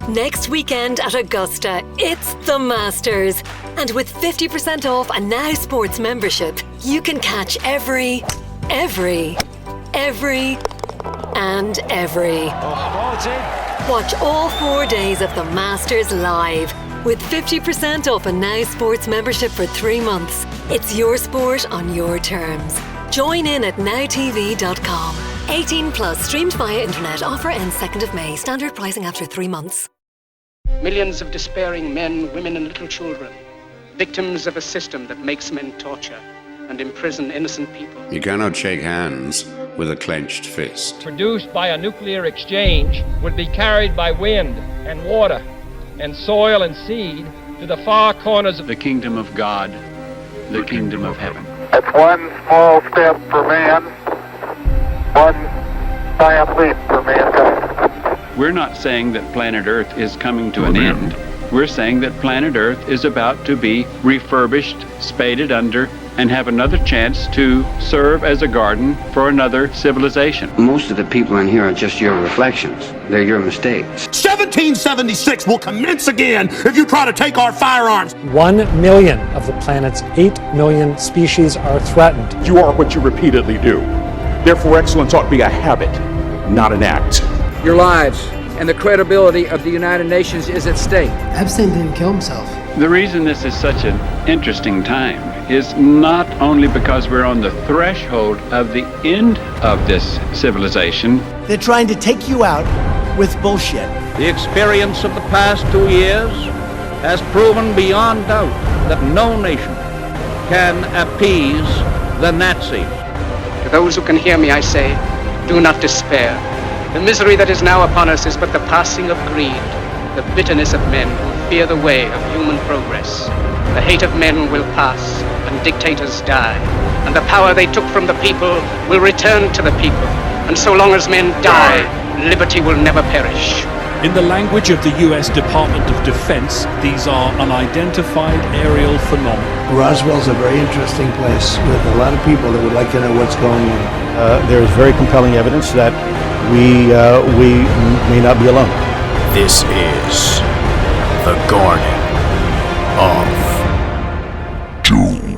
Next weekend at Augusta, it's the Masters. And with 50% off a Now Sports membership, you can catch every, and every. Watch all 4 days of the Masters live with 50% off a Now Sports membership for 3 months. It's your sport on your terms. Join in at nowtv.com. 18 plus, streamed via internet. Offer ends 2nd of May. Standard pricing after 3 months. Millions of despairing men, women, and little children, victims of a system that makes men torture and imprison innocent people. You cannot shake hands with a clenched fist. Produced by a nuclear exchange would be carried by wind and water and soil and seed to the far corners of the kingdom of God, the kingdom of heaven. It's one small step for man, one giant leap for mankind. We're not saying that planet Earth is coming to an end. We're saying that planet Earth is about to be refurbished, spaded under, and have another chance to serve as a garden for another civilization. Most of the people in here are just your reflections. They're your mistakes. 1776 will commence again if you try to take our firearms. 1 million of the planet's 8 million species are threatened. You are what you repeatedly do. Therefore, excellence ought to be a habit, not an act. Your lives and the credibility of the United Nations is at stake. Epstein didn't kill himself. The reason this is such an interesting time is not only because we're on the threshold of the end of this civilization. They're trying to take you out with bullshit. The experience of the past 2 years has proven beyond doubt that no nation can appease the Nazis. To those who can hear me, I say, do not despair. The misery that is now upon us is but the passing of greed, the bitterness of men who fear the way of human progress. The hate of men will pass, and dictators die, and the power they took from the people will return to the people. And so long as men die, liberty will never perish. In the language of the U.S. Department of Defense, these are unidentified aerial phenomena. Roswell's a very interesting place with a lot of people that would like to know what's going on. There is very compelling evidence that we may not be alone. This is the Garden of Doom.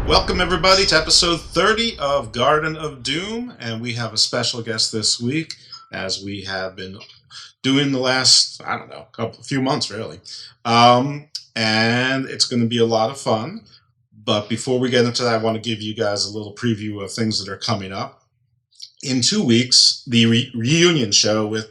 Welcome everybody to episode 30 of Garden of Doom, and we have a special guest this week, as we have been doing the last, a few months really. And it's going to be a lot of fun. But before we get into that, I want to give you guys a little preview of things that are coming up. In 2 weeks, the reunion show with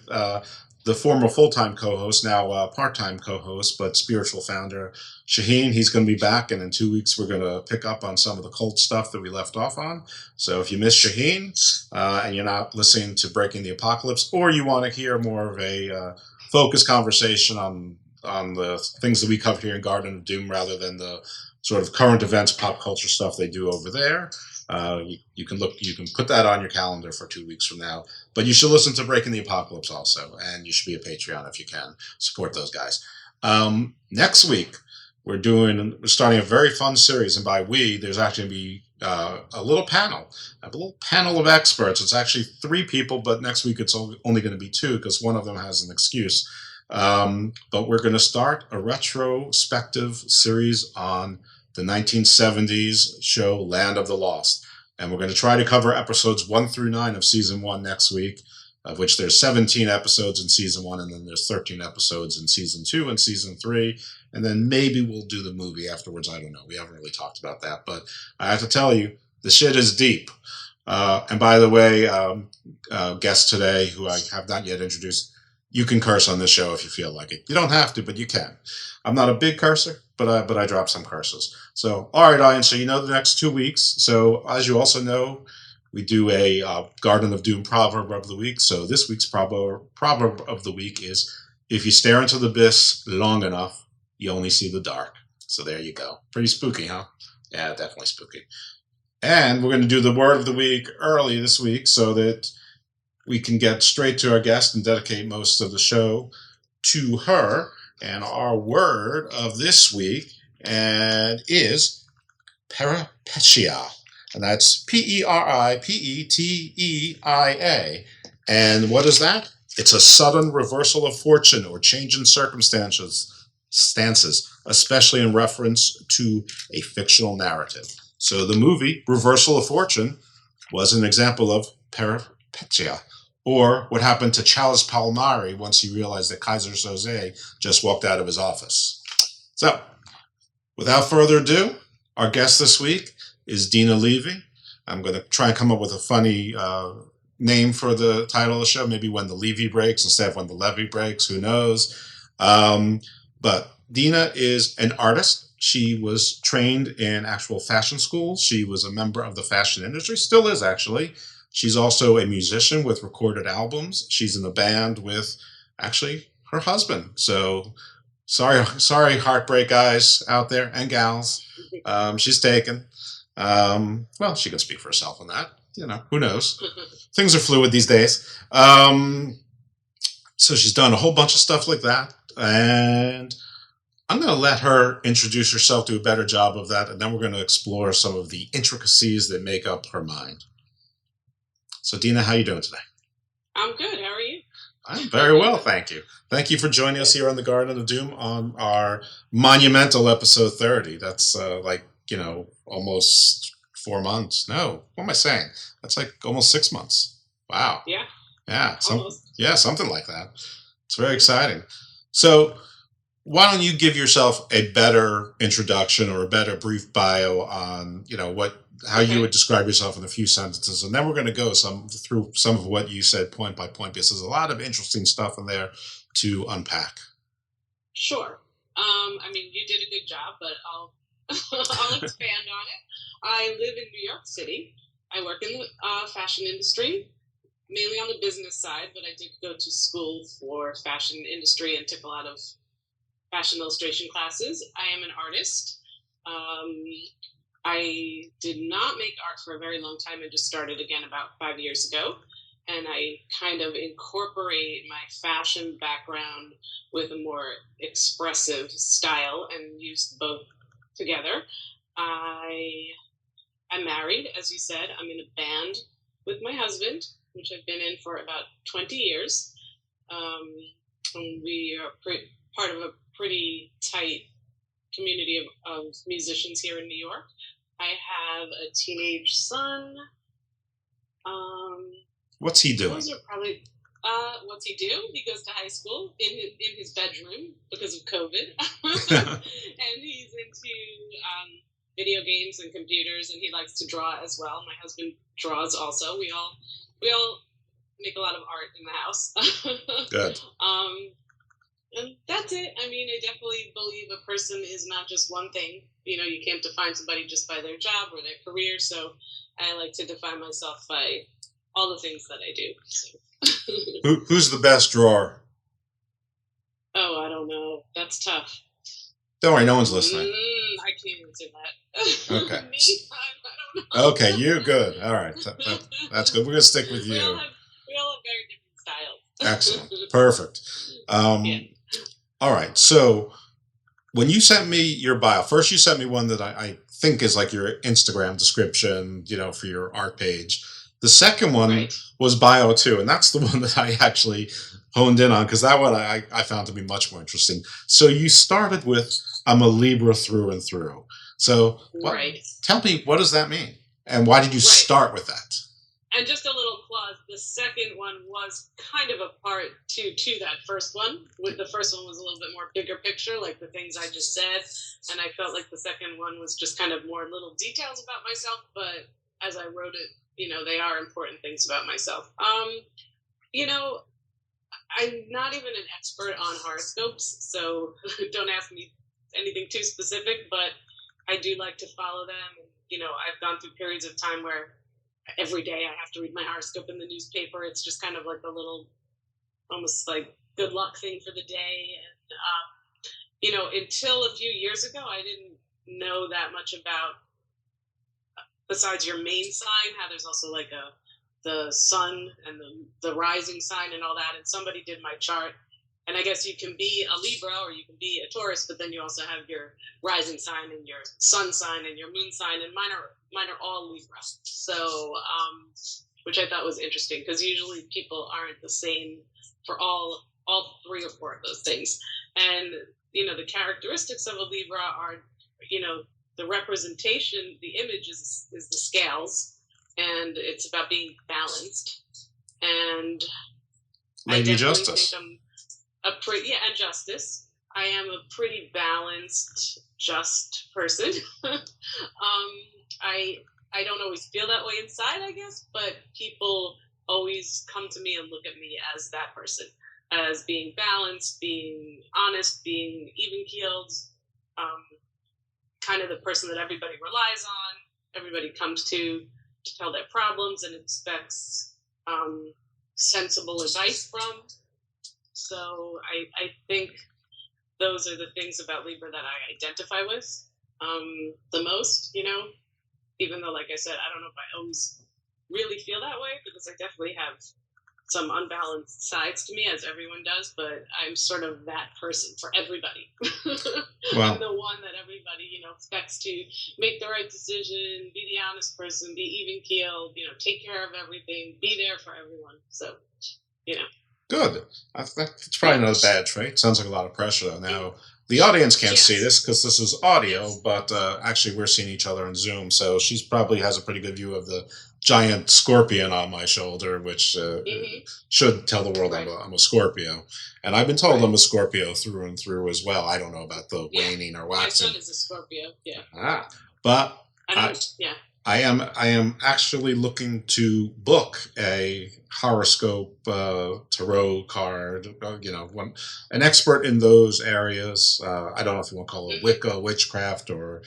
the former full-time co-host, now part-time co-host, but spiritual founder, Shaheen. He's going to be back, and in 2 weeks we're going to pick up on some of the cult stuff that we left off on. So if you miss Shaheen and you're not listening to Breaking the Apocalypse, or you want to hear more of a focused conversation on the things that we cover here in Garden of Doom rather than the sort of current events, pop culture stuff they do over there, you can put that on your calendar for 2 weeks from now. But you should listen to Breaking the Apocalypse also, and you should be a Patreon if you can. Support those guys. Next week, we're starting a very fun series, and by we, there's actually going to be a little panel of experts. It's actually 3 people, but next week it's only going to be 2 because one of them has an excuse. But we're going to start a retrospective series on the 1970s show Land of the Lost. And we're going to try to cover episodes 1 through 9 of season 1 next week, of which there's 17 episodes in season 1, and then there's 13 episodes in season 2 and season 3. And then maybe we'll do the movie afterwards. I don't know. We haven't really talked about that. But I have to tell you, the shit is deep. And by the way, guest today, who I have not yet introduced, you can curse on this show if you feel like it. You don't have to, but you can. I'm not a big cursor, but I drop some curses. So, all right, audience, so you know the next 2 weeks. So, as you also know, we do a Garden of Doom proverb of the week. So this week's proverb of the week is, if you stare into the abyss long enough, you only see the dark. So there you go. Pretty spooky, huh? Yeah, definitely spooky. And we're going to do the word of the week early this week so that we can get straight to our guest and dedicate most of the show to her. And our word of this week is peripetia. And that's Peripeteia. And what is that? It's a sudden reversal of fortune or change in circumstances, especially in reference to a fictional narrative. So the movie Reversal of Fortune was an example of peripetia, or what happened to Charles Palmieri once he realized that Kaiser Soze just walked out of his office. So, without further ado, our guest this week is Dina Levy. I'm going to try and come up with a funny name for the title of the show, maybe When the Levy Breaks instead of When the Levy Breaks, who knows. But Dina is an artist. She was trained in actual fashion schools. She was a member of the fashion industry, still is actually. She's also a musician with recorded albums. She's in a band with actually her husband. So sorry, heartbreak guys out there and gals. She's taken. Well, she can speak for herself on that. Who knows? Things are fluid these days. So she's done a whole bunch of stuff like that. And I'm going to let her introduce herself, do a better job of that, and then we're going to explore some of the intricacies that make up her mind. So, Dina, how are you doing today? I'm good. How are you? I'm very well, thank you. Thank you for joining us here on the Garden of Doom on our monumental episode 30. That's almost 4 months. No, what am I saying? That's like almost 6 months. Wow. Yeah. Yeah. Something like that. It's very exciting. So, why don't you give yourself a better introduction or a better brief bio on, how you would describe yourself in a few sentences, and then we're going to go through some of what you said point by point, because there's a lot of interesting stuff in there to unpack. Sure. You did a good job, but I'll expand on it. I live in New York City. I work in the fashion industry, mainly on the business side, but I did go to school for fashion industry and took a lot of fashion illustration classes. I am an artist. I did not make art for a very long time and just started again about 5 years ago. And I kind of incorporate my fashion background with a more expressive style and use both together. I'm married, as you said. I'm in a band with my husband, which I've been in for about 20 years. And we are part of a pretty tight community of musicians here in New York. I have a teenage son. What's he doing? Those are probably what's he do? He goes to high school in his bedroom because of COVID, and he's into video games and computers, and he likes to draw as well. My husband draws also. We all make a lot of art in the house. Good. And that's it. I definitely believe a person is not just one thing. You can't define somebody just by their job or their career. So I like to define myself by all the things that I do. So. Who's the best drawer? Oh, I don't know. That's tough. Don't worry, no one's listening. I can't answer that. Okay. Me? I don't know. Okay, you good. All right. That's good. We're going to stick with you. We all have very different styles. Excellent. Perfect. Yeah. All right. So when you sent me your bio, first you sent me one that I think is like your Instagram description, for your art page. The second one was bio too, and that's the one that I actually honed in on, because that one I found to be much more interesting. So you started with, I'm a Libra through and through. So tell me, what does that mean? And why did you start with that? And just a little clause, the second one was kind of a part to that first one. The first one was a little bit more bigger picture, like the things I just said. And I felt like the second one was just kind of more little details about myself. But as I wrote it, they are important things about myself. I'm not even an expert on horoscopes, so don't ask me anything too specific, but I do like to follow them. I've gone through periods of time where every day I have to read my horoscope in the newspaper. It's just kind of like a little, almost like good luck thing for the day. And, until a few years ago, I didn't know that much about, besides your main sign, how there's also like the sun and the rising sign and all that. And somebody did my chart And I guess you can be a Libra or you can be a Taurus, but then you also have your rising sign and your sun sign and your moon sign, and mine are all Libra. So, which I thought was interesting because usually people aren't the same for all 3 or 4 of those things. And, the characteristics of a Libra are, the representation, the image is the scales, and it's about being balanced. And Lady I Justice. think and justice. I am a pretty balanced, just person. I don't always feel that way inside, I guess, but people always come to me and look at me as that person, as being balanced, being honest, being even-keeled, kind of the person that everybody relies on, everybody comes to tell their problems and expects sensible advice from. So I think those are the things about Libra that I identify with the most, even though, like I said, I don't know if I always really feel that way, because I definitely have some unbalanced sides to me, as everyone does, but I'm sort of that person for everybody. Wow. I'm the one that everybody, expects to make the right decision, be the honest person, be even-keeled, take care of everything, be there for everyone. So, Good. That's probably not a bad trait. Sounds like a lot of pressure, though. Now, the audience can't see this because this is audio, but actually we're seeing each other on Zoom, so she probably has a pretty good view of the giant scorpion on my shoulder, which should tell the world I'm a Scorpio. And I've been told I'm a Scorpio through and through as well. I don't know about the waning or waxing. My son is a Scorpio, yeah. But I am actually looking to book a horoscope tarot card, an expert in those areas. I don't know if you want to call it Wicca, witchcraft, or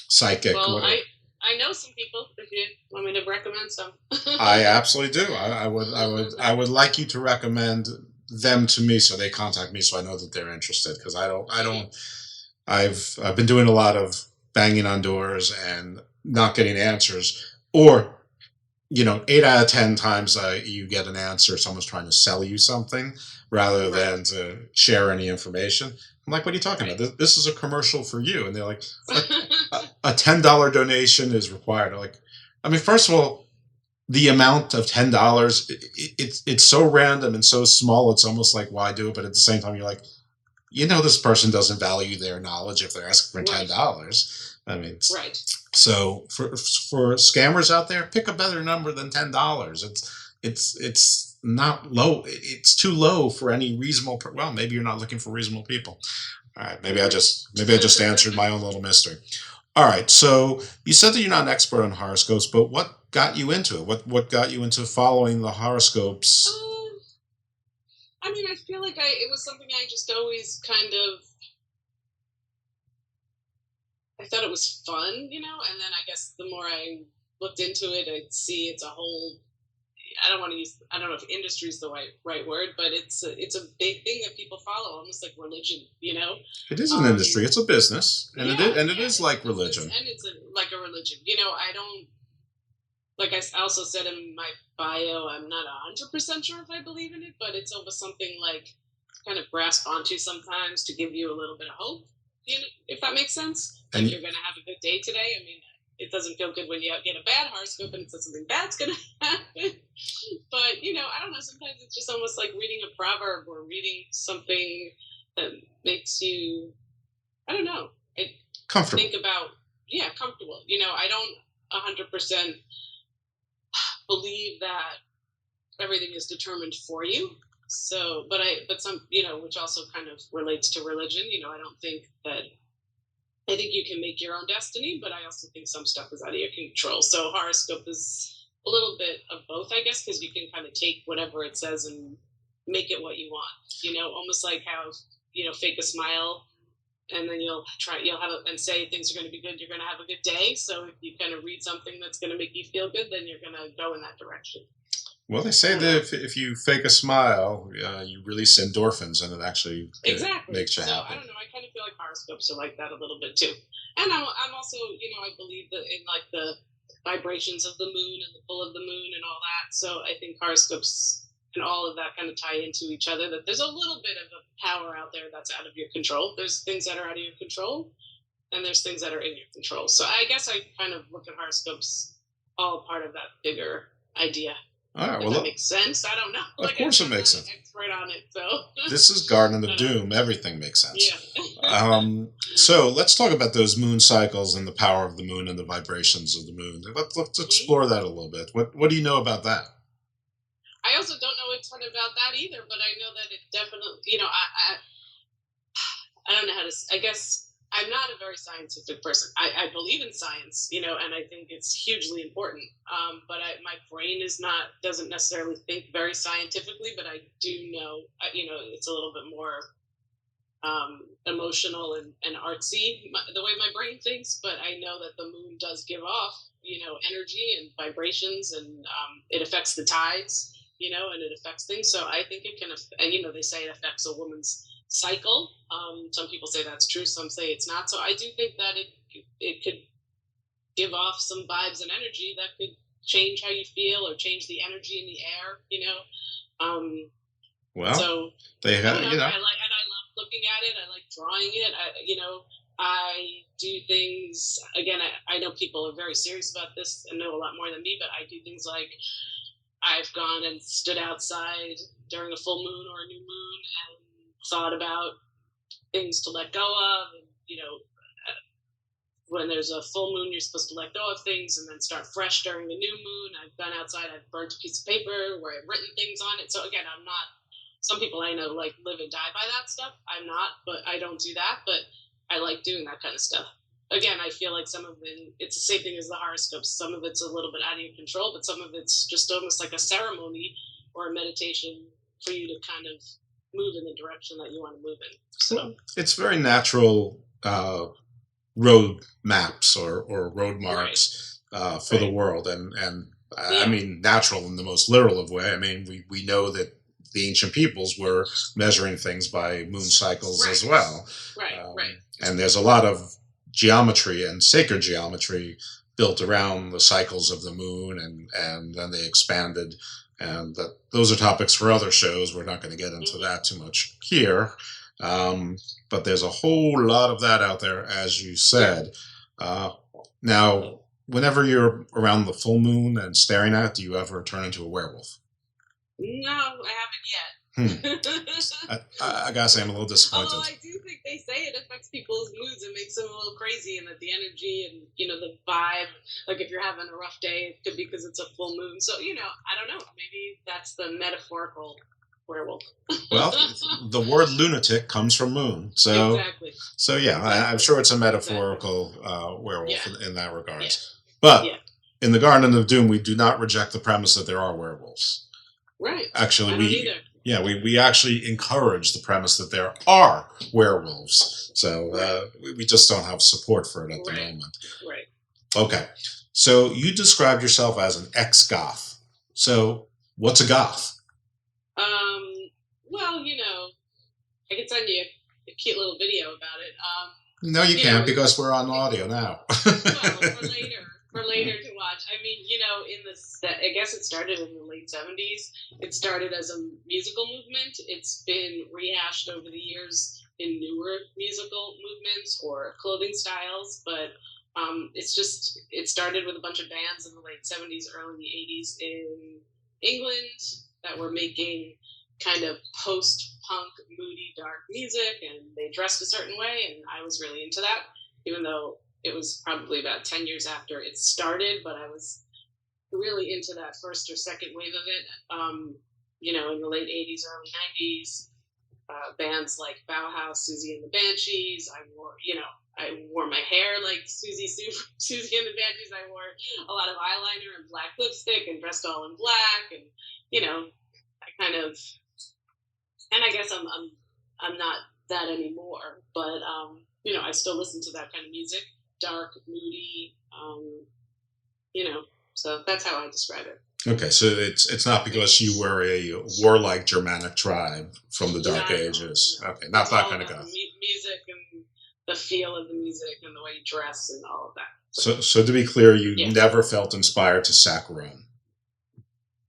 psychic. Well, whatever. I know some people, if you want me to recommend some. I absolutely do. I would like you to recommend them to me so they contact me so I know that they're interested, because I've been doing a lot of banging on doors and not getting answers, or 8 out of 10 times you get an answer, someone's trying to sell you something rather than to share any information. I'm like, what are you talking about? This is a commercial for you. And they're like, a $10 donation is required. I'm like, first of all, the amount of $10, it's so random and so small, it's almost like, why do it? But at the same time, you're like, this person doesn't value their knowledge if they're asking for $10. So for scammers out there, pick a better number than $10. It's not low. It's too low for any reasonable. Well, maybe you're not looking for reasonable people. All right, maybe I just answered my own little mystery. All right, so you said that you're not an expert on horoscopes, but what got you into it? What got you into following the horoscopes? I feel like it was something I just always kind of. I thought it was fun, and then I guess the more I looked into it, I'd see it's a whole. I don't know if industry is the right word, but it's a big thing that people follow, almost like religion, It is an industry. It's a business, and it is like religion. And it's like a religion. I don't. Like I also said in my bio, I'm not 100% sure if I believe in it, but it's almost something like kind of grasp onto sometimes to give you a little bit of hope, if that makes sense. Like you're going to have a good day today. It doesn't feel good when you get a bad horoscope and it says something bad's going to happen. But, I don't know, sometimes it's just almost like reading a proverb or reading something that makes you, I don't know, comfortable. Think about, comfortable. I don't 100% believe that everything is determined for you. So, but some, which also kind of relates to religion. I don't think that, I think you can make your own destiny, but I also think some stuff is out of your control. So horoscope is a little bit of both, I guess, because you can kind of take whatever it says and make it what you want, almost like how, fake a smile and then you'll have it and say things are going to be good. You're going to have a good day. So if you kind of read something that's going to make you feel good, then you're going to go in that direction. Well, they say that if you fake a smile, you release endorphins, and it actually makes you happy. So I don't know. I kind of feel like horoscopes are like that a little bit too. And I'm also, I believe that in like the vibrations of the moon and the pull of the moon and all that. So I think horoscopes and all of that kind of tie into each other, that there's a little bit of a power out there that's out of your control. There's things that are out of your control, and there's things that are in your control. So I guess I kind of look at horoscopes all part of that bigger idea. All right, if that makes sense. I don't know. Of course it makes sense. I'm not an expert on it, so. This is Garden of Doom. Everything makes sense. Yeah. So let's talk about those moon cycles and the power of the moon and the vibrations of the moon. Let's explore that a little bit. What do you know about that? I also don't know a ton about that either, but I know that it definitely, I don't know how to, I guess I'm not a very scientific person. I believe in science, and I think it's hugely important. But my brain doesn't necessarily think very scientifically, but I do know, it's a little bit more emotional and artsy, the way my brain thinks. But I know that the moon does give off, energy and vibrations, and it affects the tides, and it affects things. So I think it can, and they say it affects a woman's cycle. Some people say that's true, some say it's not. So I do think that it could give off some vibes and energy that could change how you feel or change the energy in the air, Well, so they have, I love looking at it. I like drawing it. I do things, again, I know people are very serious about this and know a lot more than me, but I do things like I've gone and stood outside during a full moon or a new moon and thought about things to let go of, and when there's a full moon you're supposed to let go of things and then start fresh during the new moon. I've gone outside, I've burnt a piece of paper where I've written things on it. So again, I'm not, some people I know like live and die by that stuff. I'm not, but I don't do that, but I like doing that kind of stuff. Again, I feel like some of it, it's the same thing as the horoscopes. Some of it's a little bit out of your control, but some of it's just almost like a ceremony or a meditation for you to kind of move in the direction that you want to move in. So it's very natural road maps or road marks for the world, and I mean natural in the most literal of way. I mean we know that the ancient peoples were measuring things by moon cycles as well. Right. And there's a lot of geometry and sacred geometry built around the cycles of the moon, and then they expanded. And those are topics for other shows. We're not going to get into that too much here. But there's a whole lot of that out there, as you said. Now, whenever you're around the full moon and staring at it, do you ever turn into a werewolf? No, I haven't yet. I gotta say, I'm a little disappointed. Although I do think they say it affects people's moods and makes them a little crazy, and that the energy and the vibe, like if you're having a rough day, it could be because it's a full moon. So I don't know. Maybe that's the metaphorical werewolf. Well, the word lunatic comes from moon, so exactly. So yeah, I'm sure it's a metaphorical werewolf in that regards. But in the Garden of Doom, we do not reject the premise that there are werewolves. Right. Actually, I don't either. Yeah, we actually encourage the premise that there are werewolves. So we just don't have support for it at the moment. Right. Okay. So you described yourself as an ex-goth. So what's a goth? Well, I can send you a cute little video about it. No, you can't because we're on audio now. Well, for later to watch. I mean, I guess it started in the late 70s. It started as a musical movement. It's been rehashed over the years in newer musical movements or clothing styles, but it started with a bunch of bands in the late 70s, early 80s in England that were making kind of post-punk, moody, dark music, and they dressed a certain way, and I was really into that, even though it was probably about 10 years after it started, but I was really into that first or second wave of it. In the late 80s, early 90s, bands like Bauhaus, Susie and the Banshees. I wore my hair like Susie and the Banshees. I wore a lot of eyeliner and black lipstick and dressed all in black, and I kind of, and I guess I'm not that anymore, but I still listen to that kind of music. Dark, moody, so that's how I describe it. Okay, so it's not because you were a warlike Germanic tribe from the Dark Ages. Okay, not that kind of goth. Music and the feel of the music and the way you dress and all of that. So to be clear, you never felt inspired to sack Rome.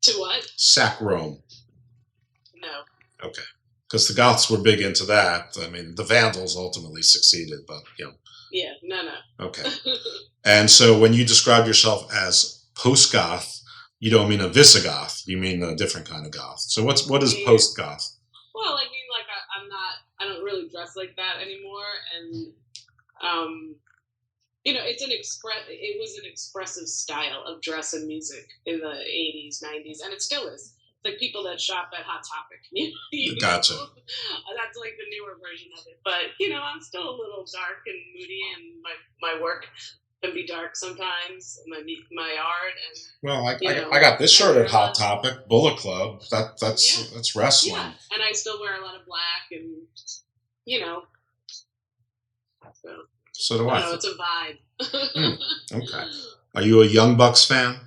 To what? Sack Rome. Okay. Because the Goths were big into that. I mean, the Vandals ultimately succeeded, but, Yeah, no. Okay. And so when you describe yourself as post-Goth, you don't mean a Visigoth. You mean a different kind of Goth. So what is post-Goth? Well, I mean, like, I don't really dress like that anymore. And, it was an expressive style of dress and music in the 80s, 90s, and it still is. It's like people that shop at Hot Topic. Gotcha. That's like the newer version of it. But, I'm still a little dark and moody, and my work can be dark sometimes, my art. And well, I got this shirt at Hot Topic, Bullet Club. That's wrestling. Yeah, and I still wear a lot of black, and, So do I. It's a vibe. Okay. Are you a Young Bucks fan?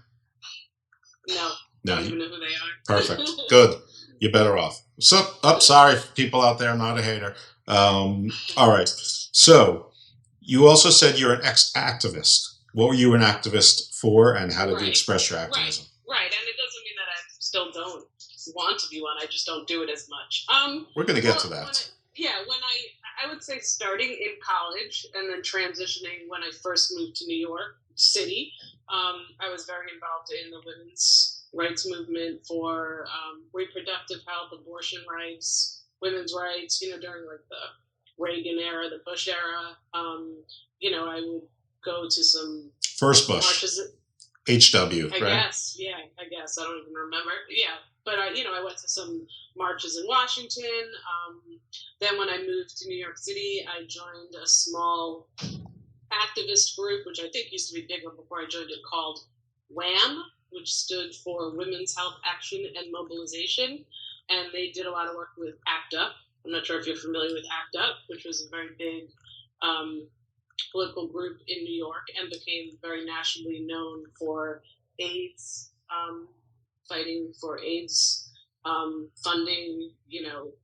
No. Don't even know who they are. Perfect. Good. You're better off. So, sorry, people out there, not a hater. All right. So, you also said you're an ex-activist. What were you an activist for, and how did you express your activism? Right. And it doesn't mean that I still don't want to be one. I just don't do it as much. We're going to get to that. When I would say starting in college and then transitioning when I first moved to New York City, I was very involved in the women's rights movement for reproductive health, abortion rights, women's rights, during like the Reagan era, the Bush era. I would go to some First Bush. marches. HW, right? I guess. I don't even remember. Yeah. But, I went to some marches in Washington. Then when I moved to New York City, I joined a small activist group, which I think used to be bigger before I joined it, called WHAM, which stood for Women's Health Action and Mobilization. And they did a lot of work with ACT UP. I'm not sure if you're familiar with ACT UP, which was a very big political group in New York and became very nationally known for AIDS, fighting for AIDS, funding,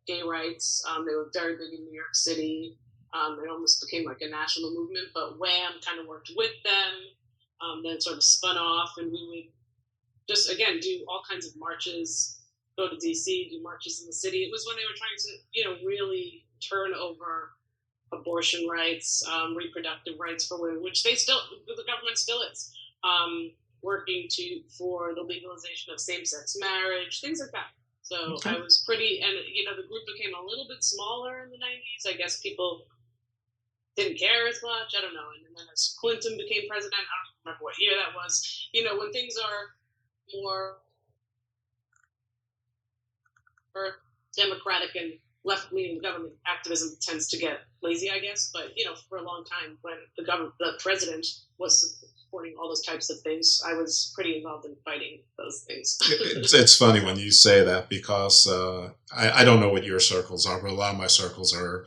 gay rights. They were very big in New York City. It almost became like a national movement, but WHAM kind of worked with them, then sort of spun off, and we would just, again, do all kinds of marches, go to DC, do marches in the city. It was when they were trying to, really turn over abortion rights, reproductive rights for women, which the government still is, working for the legalization of same-sex marriage, things like that. So okay. I was pretty, and the group became a little bit smaller in the 90s. I guess people didn't care as much. I don't know. And then as Clinton became president, I don't remember what year that was. When things are more democratic and left-leaning government, activism tends to get lazy, I guess. But for a long time, when the president was supporting all those types of things, I was pretty involved in fighting those things. It's funny when you say that, because I don't know what your circles are, but a lot of my circles are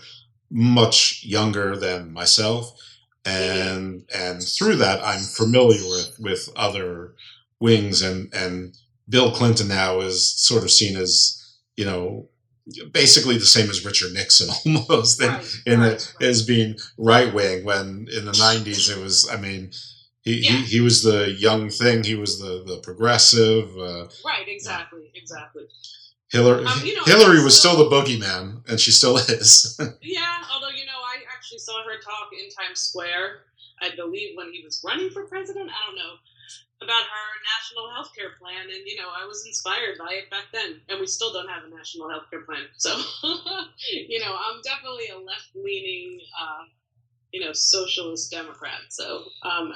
much younger than myself, and through that I'm familiar with other wings, and Bill Clinton now is sort of seen as basically the same as Richard Nixon almost, as being right wing, when in the 90s it was, he was the young thing, he was the progressive. Right, exactly. Hillary was still the boogeyman, and she still is. Yeah, although, I actually saw her talk in Times Square, I believe when he was running for president, I don't know, about her national health care plan, and, I was inspired by it back then, and we still don't have a national health care plan, so, I'm definitely a left-leaning, socialist Democrat, so, and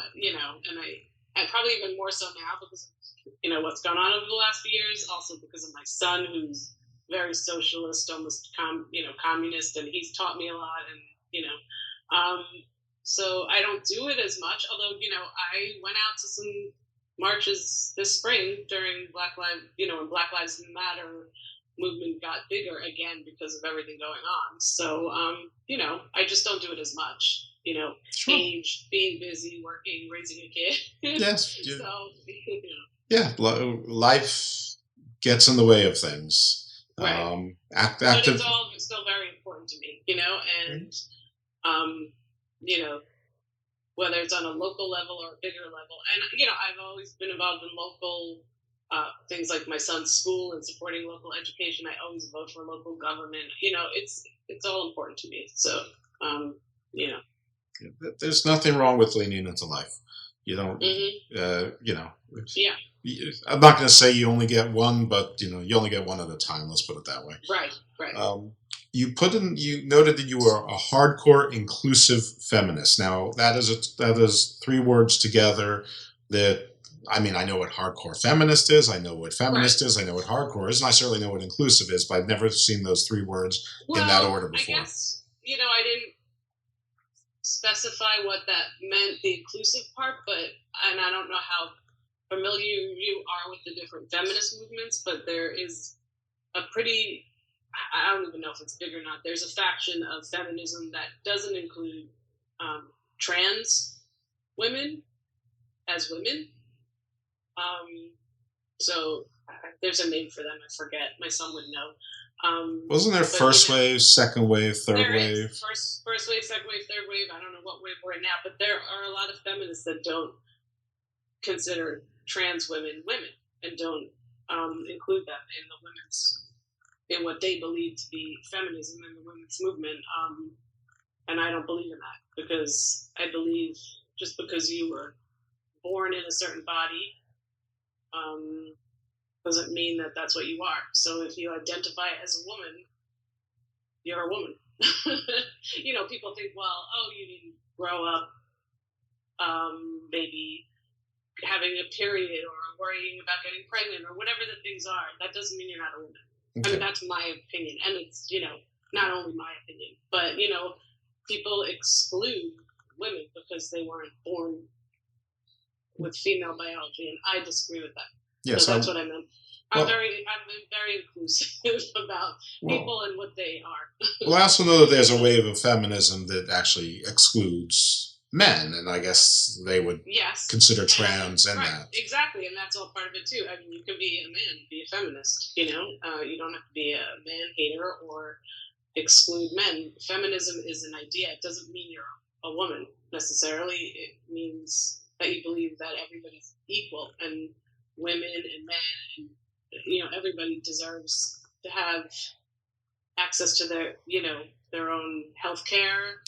I probably even more so now because of, what's gone on over the last few years, also because of my son, who's very socialist, almost, communist, and he's taught me a lot, and, so I don't do it as much, although, I went out to some marches this spring during when Black Lives Matter movement got bigger again because of everything going on. So, I just don't do it as much, Sure. Age, being busy, working, raising a kid. Yes. So, Yeah, life gets in the way of things. Right. But it's all still very important to me, and, whether it's on a local level or a bigger level. And, I've always been involved in local things like my son's school and supporting local education. I always vote for local government. It's all important to me. So, There's nothing wrong with leaning into life. You don't, Yeah. I'm not going to say you only get one, but you only get one at a time. Let's put it that way. Right. You noted that you were a hardcore inclusive feminist. Now that is three words together that, I know what hardcore feminist is. I know what feminist is. I know what hardcore is. And I certainly know what inclusive is, but I've never seen those three words in that order before. I guess, I didn't specify what that meant, the inclusive part, and I don't know how familiar you are with the different feminist movements, but there is a pretty, I don't even know if it's big or not, there's a faction of feminism that doesn't include trans women as women. So there's a name for them, I forget. My son would know. Wasn't there first wave, second wave, third wave? First wave, second wave, third wave. I don't know what wave we're in now, but there are a lot of feminists that don't consider trans women and don't include them in what they believe to be feminism and the women's movement. And I don't believe in that, because I believe just because you were born in a certain body doesn't mean that that's what you are. So if you identify as a woman, you're a woman. People think, you didn't grow up maybe having a period or worrying about getting pregnant or whatever the things are. That doesn't mean you're not a woman. Okay. That's my opinion. And it's, not only my opinion, but, people exclude women because they weren't born with female biology, and I disagree with that. Yes, so that's what I meant. I'm very inclusive about people and what they are. Well, I also know that there's a wave of feminism that actually excludes men, and I guess they would consider trans in that. Exactly, and that's all part of it too. You can be a man, be a feminist. You don't have to be a man hater or exclude men. Feminism is an idea. It doesn't mean you're a woman necessarily. It means that you believe that everybody's equal, and women and men and everybody deserves to have access to their own health care,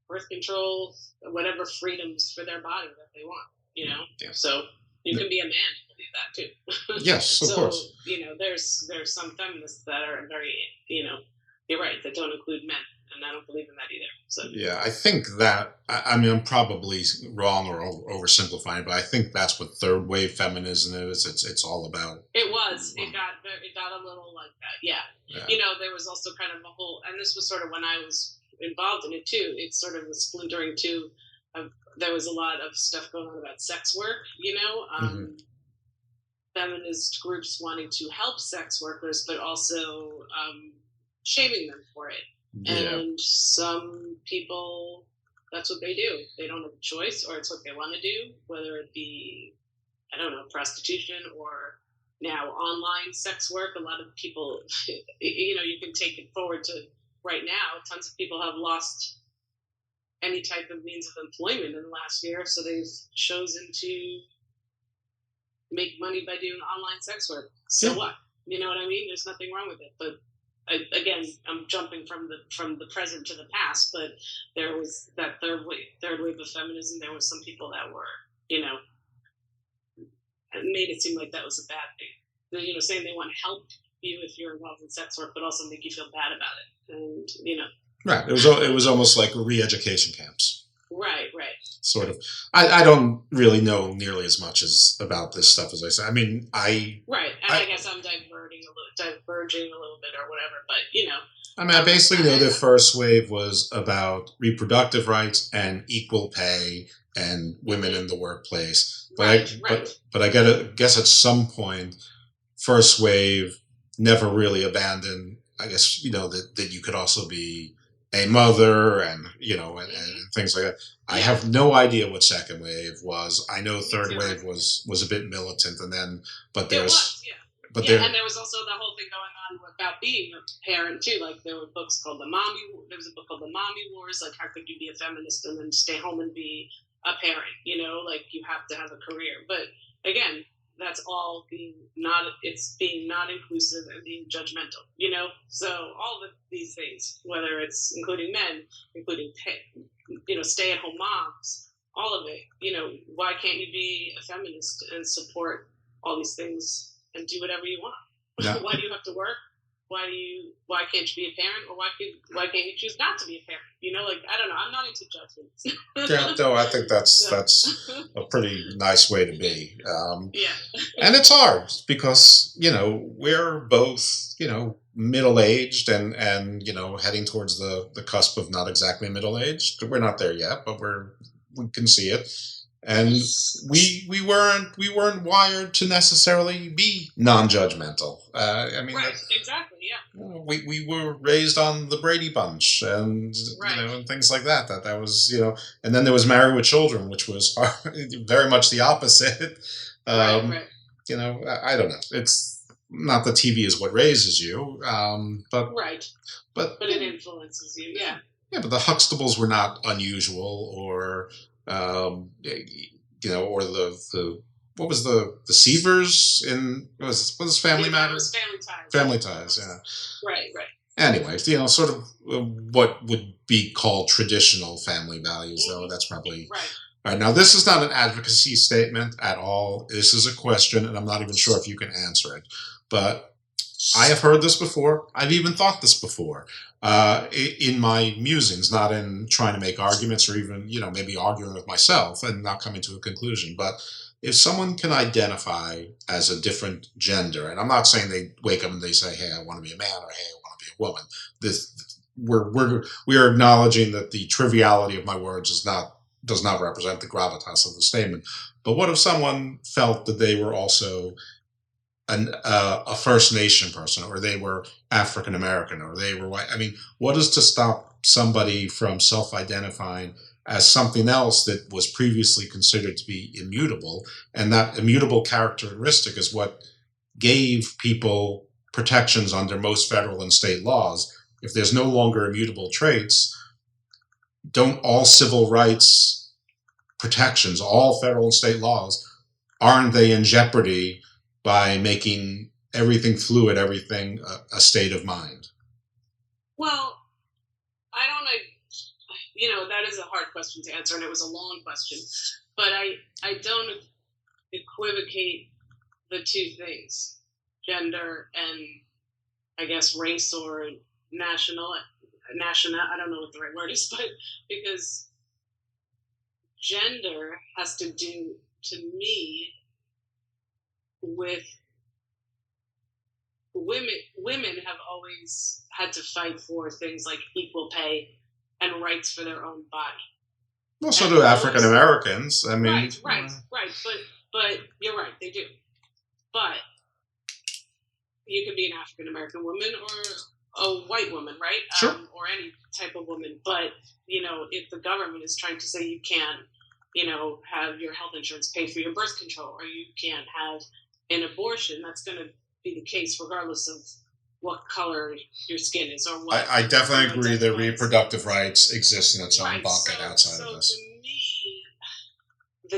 birth control, whatever freedoms for their body that they want, Yeah. So you can be a man and believe that too. Yes, of course. There's some feminists that are very, you're right, that don't include men, and I don't believe in that either. So yeah, I think that, I'm probably wrong or oversimplifying, but I think that's what third wave feminism is. It's all about. It was. It got a little like that. Yeah. There was also kind of a whole, and this was sort of when I was involved in it too. It sort of was splintering too. There was a lot of stuff going on about sex work. Feminist groups wanting to help sex workers, but also shaming them for it. Yeah. And some people, that's what they do. They don't have a choice, or it's what they want to do, whether it be, prostitution or now online sex work. A lot of people, you can take it forward to right now. Tons of people have lost any type of means of employment in the last year, so they've chosen to make money by doing online sex work. So what? You know what I mean? There's nothing wrong with it, but again, I'm jumping from the present to the past, but there was that third wave of feminism. There was some people that were, made it seem like that was a bad thing. Saying they want to help you if you're involved in sex work, but also make you feel bad about it. And right. It was almost like re-education camps. Right. Sort of. I don't really know nearly as much about this stuff as I say. Right, and I guess I'm diverging a little bit or whatever, but I basically know the first wave was about reproductive rights and equal pay and women in the workplace. But but I guess at some point, first wave never really abandoned. I guess that you could also be a mother and things like that. I have no idea what second wave was. I know third wave was a bit militant, and then and there was also the whole thing going on about being a parent too. Like there was a book called The Mommy Wars. Like how could you be a feminist and then stay home and be a parent? Like you have to have a career. But again, that's all being not inclusive and being judgmental, So all of these things, whether it's including men, including stay-at-home moms, all of it, why can't you be a feminist and support all these things and do whatever you want? Yeah. Why do you have to work? Why can't you be a parent, or why can't you choose not to be a parent? I don't know. I'm not into judgments. Yeah, no, I think that's a pretty nice way to be. Yeah. And it's hard because, we're both, middle-aged and heading towards the cusp of not exactly middle-aged. We're not there yet, but we can see it. And we weren't wired to necessarily be non-judgmental. Right, exactly, yeah. We were raised on the Brady Bunch and and things like that. That was and then there was Married with Children, which was very much the opposite. Right. I don't know. It's not that TV is what raises you, but but it influences you, yeah. Yeah, but the Huxtables were not unusual, or or the what was the Seavers in what was Family Matters? Family Ties. Family Ties, yeah. Right. Anyway, sort of what would be called traditional family values, though. That's probably right. All right. Now, this is not an advocacy statement at all. This is a question, and I'm not even sure if you can answer it. But I have heard this before. I've even thought this before in my musings, not in trying to make arguments or even, maybe arguing with myself and not coming to a conclusion. But if someone can identify as a different gender, and I'm not saying they wake up and they say, hey, I want to be a man, or hey, I want to be a woman. We are acknowledging that the triviality of my words does not represent the gravitas of the statement. But what if someone felt that they were also a First Nation person, or they were African American, or they were white? I mean, what is to stop somebody from self-identifying as something else that was previously considered to be immutable? And that immutable characteristic is what gave people protections under most federal and state laws. If there's no longer immutable traits, don't all civil rights protections, all federal and state laws, aren't they in jeopardy by making everything fluid, everything a state of mind? Well, I don't know. That is a hard question to answer, and it was a long question. But I don't equivocate the two things, gender and, I guess, race or national, I don't know what the right word is, but because gender has to do, to me, with women have always had to fight for things like equal pay and rights for their own body. Well, so do African Americans. I mean, right. But you're right, they do. But you can be an African American woman or a white woman, right? Sure. Or any type of woman. But if the government is trying to say you can't, have your health insurance pay for your birth control, or you can't have an abortion, that's going to be the case regardless of what color your skin is, or what. I definitely agree that reproductive rights exist in its own bucket outside of this. So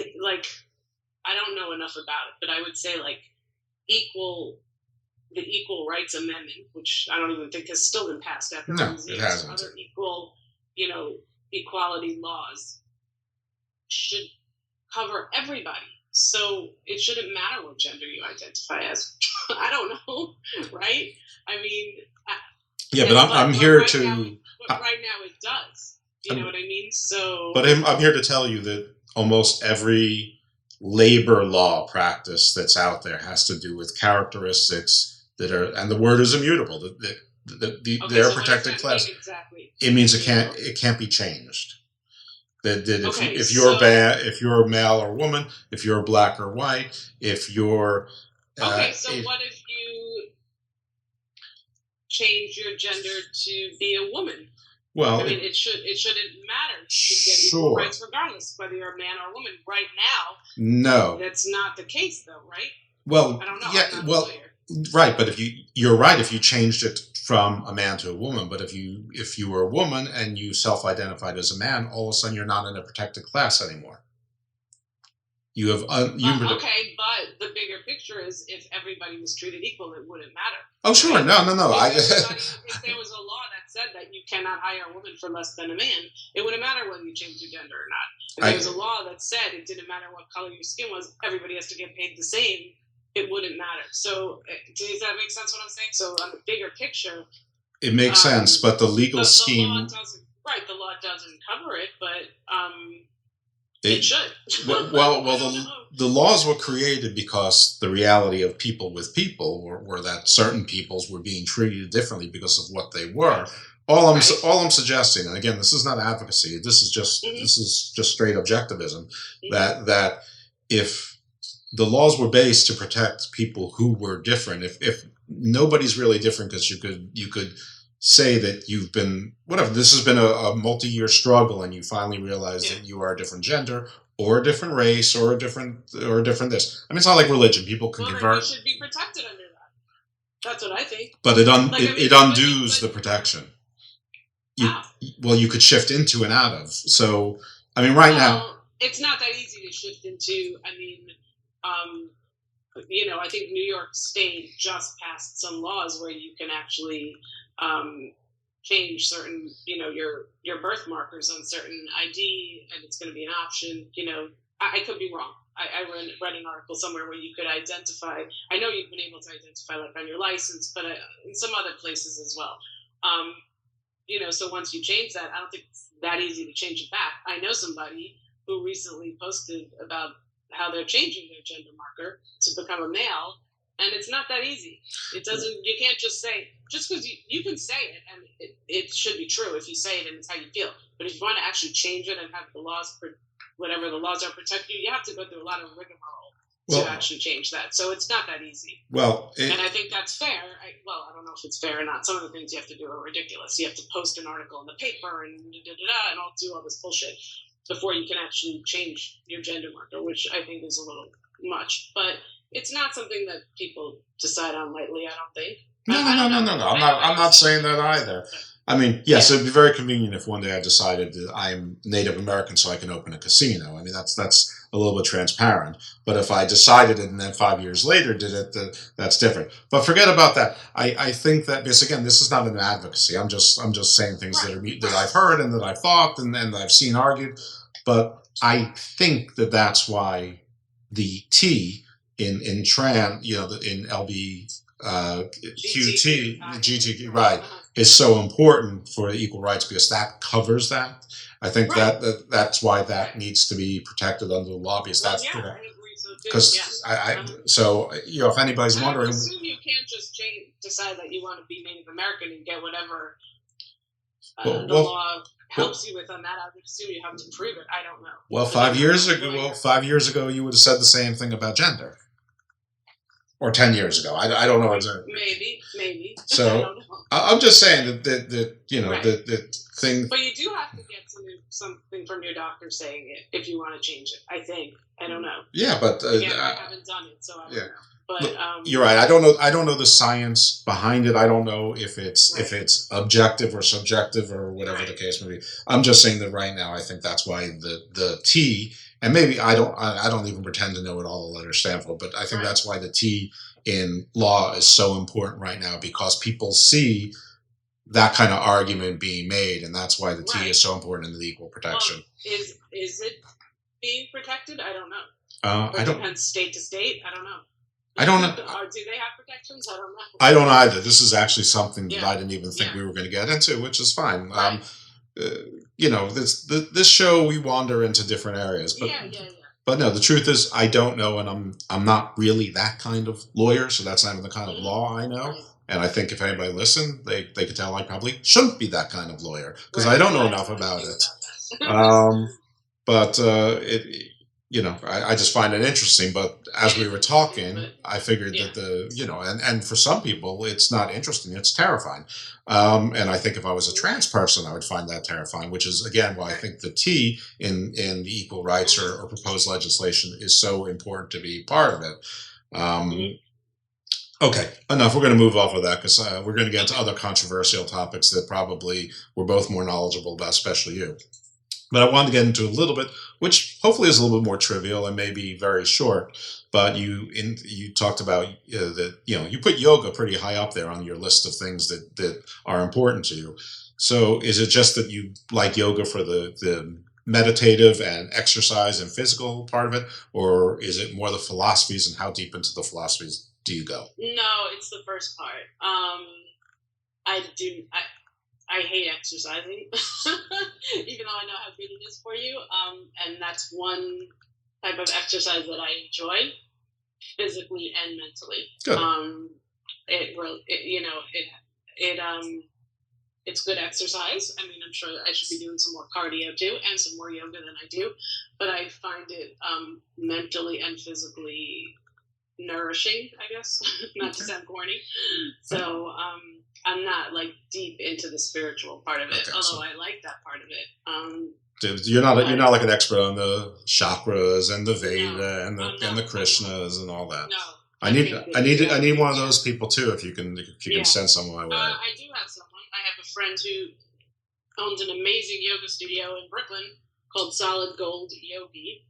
to me, I don't know enough about it, but I would say the Equal Rights Amendment, which I don't even think has still been passed after all these years, it hasn't. Other equality laws should cover everybody. So it shouldn't matter what gender you identify as. I don't know, right? I mean... Yeah, but I'm here to... right now it does. You know what I mean? So... But I'm here to tell you that almost every labor law practice that's out there has to do with characteristics that are... And the word is immutable. They're protected class. Exactly. It means it can't be changed. If you're a male or woman, if you're black or white, if you're... what if you change your gender to be a woman? Well, I mean, it shouldn't matter. You should get equal rights regardless, whether you're a man or a woman. Right now, no, that's not the case, though, right? Well, I don't know. Yeah, right, but you're right if you changed it from a man to a woman, but if you were a woman and you self-identified as a man, all of a sudden you're not in a protected class anymore. You have okay, but the bigger picture is if everybody was treated equal, it wouldn't matter. Oh, sure. Right? No. If there was a law that said that you cannot hire a woman for less than a man, it wouldn't matter whether you changed your gender or not. If there was a law that said it didn't matter what color your skin was, everybody has to get paid the same, it wouldn't matter. So does that make sense what I'm saying? So on the bigger picture, it makes sense, but the legal scheme... the law doesn't cover it, but it should. The laws were created because the reality of people with people were that certain peoples were being treated differently because of what they were. All I'm suggesting, and again, this is not advocacy. This is just straight objectivism. That if the laws were based to protect people who were different, if nobody's really different, because you could say that you've been this has been a multi-year struggle, and you finally realize that you are a different gender or a different race or a different this. I mean, it's not like religion. People can convert. You should be protected under that. That's what I think. But it undoes the protection. You could shift into and out of. So, I mean, now it's not that easy to shift into. I mean, I think New York State just passed some laws where you can actually change certain, your birth markers on certain ID, and it's going to be an option. I could be wrong. I read an article somewhere where you could identify. I know you've been able to identify like on your license, but in some other places as well. So once you change that, I don't think it's that easy to change it back. I know somebody who recently posted about how they're changing their gender marker to become a male, and it's not that easy. It doesn't. You can't just say, just because you can say it, and it should be true if you say it and it's how you feel. But if you want to actually change it and have the laws, whatever the laws are protect you have to go through a lot of rigmarole to actually change that. So it's not that easy. And I think that's fair. I don't know if it's fair or not. Some of the things you have to do are ridiculous. You have to post an article in the paper and and I'll do all this bullshit before you can actually change your gender marker, which I think is a little much. But it's not something that people decide on lightly, I don't think. No. I'm not saying that either. I mean, yes, it'd be very convenient if one day I decided that I'm Native American so I can open a casino. I mean, that's a little bit transparent. But if I decided it and then 5 years later did it, that's different. But forget about that. I think that, because again, this is not an advocacy. I'm just saying things that I've heard and that I've thought and that I've seen argued. But I think that's why the T in trans, in LBQT, GT, right, is so important for equal rights because that covers that. I think that's why that needs to be protected under the law because that's because so if anybody's wondering, I assume you can't just decide that you want to be Native American and get whatever the law helps you with on that. I would assume you have to prove it. I don't know. Well, 5 years ago, you would have said the same thing about gender. Or 10 years ago, I don't know exactly. Maybe. So I'm just saying that the thing. But you do have to get something from your doctor saying it if you want to change it. I think. I don't know. Yeah, but again, I haven't done it, so I don't know. But you're right. I don't know the science behind it. I don't know if it's objective or subjective or whatever the case may be. I'm just saying that right now I think that's why the T. And maybe I don't even pretend to know what all the letters stand for, but I think that's why the T in law is so important right now because people see that kind of argument being made, and that's why the T is so important in the equal protection. Is it being protected? I don't know. I don't. Depends state to state. I don't know. I don't know. Do they have protections? I don't know. I don't either. This is actually something that I didn't even think we were going to get into, which is fine. Right. This show we wander into different areas, but but no, the truth is I don't know, and I'm not really that kind of lawyer, so that's not even the kind of law I know. And I think if anybody listened, they could tell I probably shouldn't be that kind of lawyer because I don't know enough about it. But I just find it interesting. But as we were talking, I figured that and for some people it's not interesting; it's terrifying. And I think if I was a trans person, I would find that terrifying, which is, again, why I think the T in the equal rights or proposed legislation is so important to be part of it. Okay, enough. We're going to move off of that because we're going to get into other controversial topics that probably we're both more knowledgeable about, especially you. But I wanted to get into a little bit, which hopefully is a little bit more trivial and maybe very short. But you talked about that you put yoga pretty high up there on your list of things that are important to you. So is it just that you like yoga for the meditative and exercise and physical part of it, or is it more the philosophies, and how deep into the philosophies do you go? No, it's the first part. I hate exercising, even though I know how good it is for you. And that's one type of exercise that I enjoy, physically and mentally. Good. It's good exercise. I mean, I'm sure I should be doing some more cardio too, and some more yoga than I do. But I find it mentally and physically nourishing, I guess, not to sound corny. So I'm not like deep into the spiritual part of it, although I like that part of it. You're not like an expert on the chakras and the Veda and the Krishnas and all that. No. I need one of those people too. If you can send someone my way. I do have someone. I have a friend who owns an amazing yoga studio in Brooklyn called Solid Gold Yogi,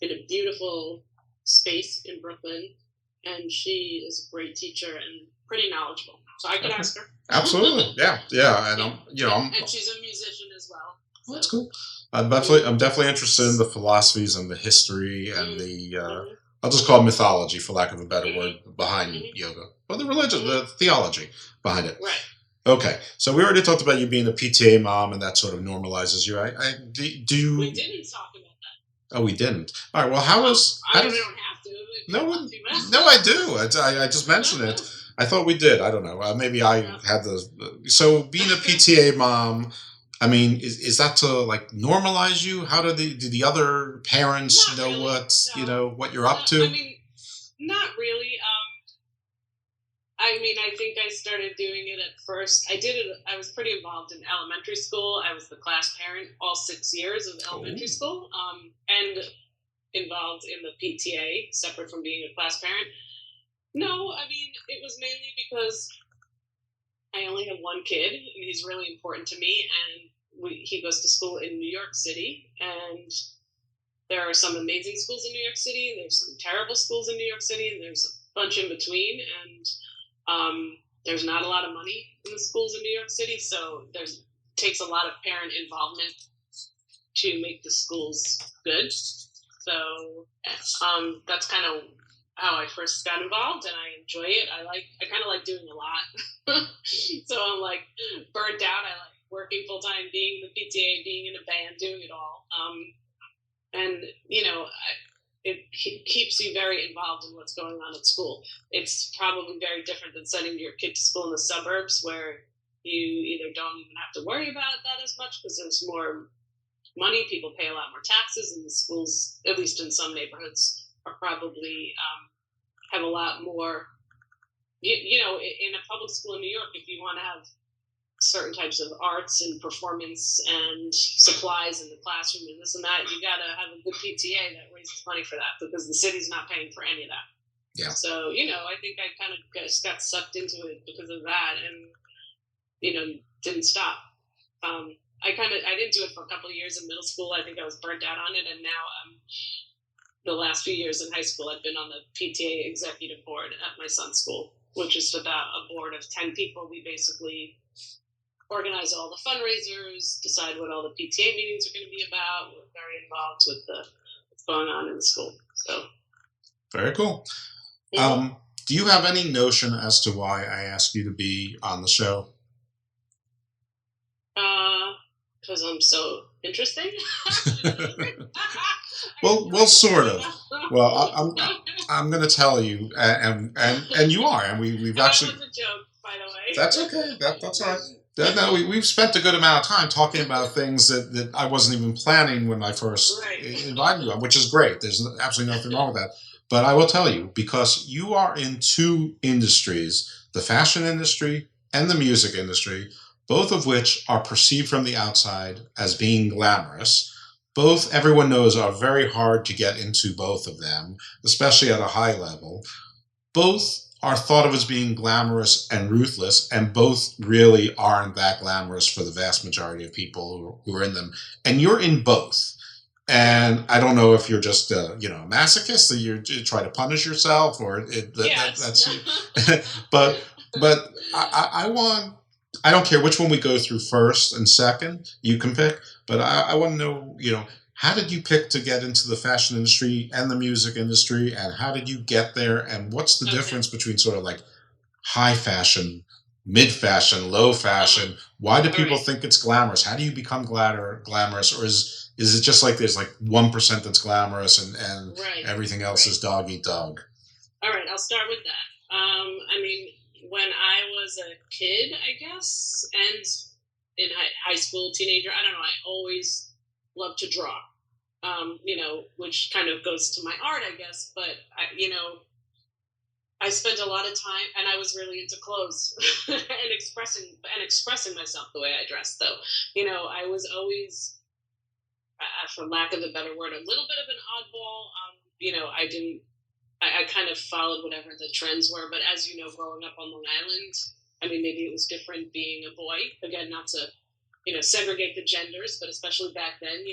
in a beautiful space in Brooklyn, and she is a great teacher and pretty knowledgeable. So I could ask her. Absolutely, yeah, and and she's a musician as well. So. That's cool. I'm definitely interested in the philosophies and the history and the I'll just call it mythology, for lack of a better word, behind yoga, or the religion, the theology behind it. Right. Okay, so we already talked about you being a PTA mom, and that sort of normalizes you. We didn't talk about that. Oh, we didn't. All right. Well, we don't have to. No, I do. I just mentioned it. I thought we did. I don't know. Maybe I had the. So being a PTA mom, I mean, is that to like normalize you? How do the other parents know what you're up to? I mean, not really. I think I started doing it at first. I was pretty involved in elementary school. I was the class parent all 6 years of elementary school, and involved in the PTA, separate from being a class parent. No, I mean, it was mainly because I only have one kid, and he's really important to me, and he goes to school in New York City, and there are some amazing schools in New York City, there's some terrible schools in New York City, and there's a bunch in between, and there's not a lot of money in the schools in New York City, so takes a lot of parent involvement to make the schools good. So that's kind of how I first got involved, and I enjoy it. I kind of like doing a lot. So I'm like burnt out. I like working full time, being the PTA, being in a band, doing it all. And it keeps you very involved in what's going on at school. It's probably very different than sending your kid to school in the suburbs, where you either don't even have to worry about that as much because there's more money. People pay a lot more taxes, and the schools, at least in some neighborhoods, are probably have a lot more. In a public school in New York, if you want to have certain types of arts and performance and supplies in the classroom and this and that, you got to have a good PTA that raises money for that, because the city's not paying for any of that. Yeah. So, I think I kind of just got sucked into it because of that, and, didn't stop. I didn't do it for a couple of years in middle school. I think I was burnt out on it, and now the last few years in high school, I've been on the PTA executive board at my son's school, which is about a board of 10 people. We basically organize all the fundraisers, decide what all the PTA meetings are going to be about. We're very involved with what's going on in the school. So very cool. Yeah. Do you have any notion as to why I asked you to be on the show? Because I'm so interesting. well, sort of. Well, I'm going to tell you, and you are, and we've actually. That was a joke, by the way. That's okay. That's all right. No, we've spent a good amount of time talking about things that I wasn't even planning when I first invited you on, which is great. There's absolutely nothing wrong with that. But I will tell you, because you are in two industries, the fashion industry and the music industry, both of which are perceived from the outside as being glamorous. Both, everyone knows, are very hard to get into both of them, especially at a high level. Both are thought of as being glamorous and ruthless, and both really aren't that glamorous for the vast majority of people who are in them. And you're in both. And I don't know if you're just a masochist, that you try to punish yourself, or that's you. but I don't care which one we go through first and second. You can pick, but I want to know, how did you pick to get into the fashion industry and the music industry, and how did you get there, and what's the difference between sort of like high fashion, mid fashion, low fashion? Why do people think it's glamorous? How do you become glamorous, or is it just like there's like 1% that's glamorous and everything else is dog eat dog? All right, I'll start with that. When I was a kid, I guess, and in high school, teenager, I don't know, I always loved to draw, which kind of goes to my art, I guess. But, I spent a lot of time, and I was really into clothes and expressing myself the way I dressed, though. I was always, for lack of a better word, a little bit of an oddball. I kind of followed whatever the trends were, but as you know, growing up on Long Island, maybe it was different being a boy. Again, not to, segregate the genders, but especially back then,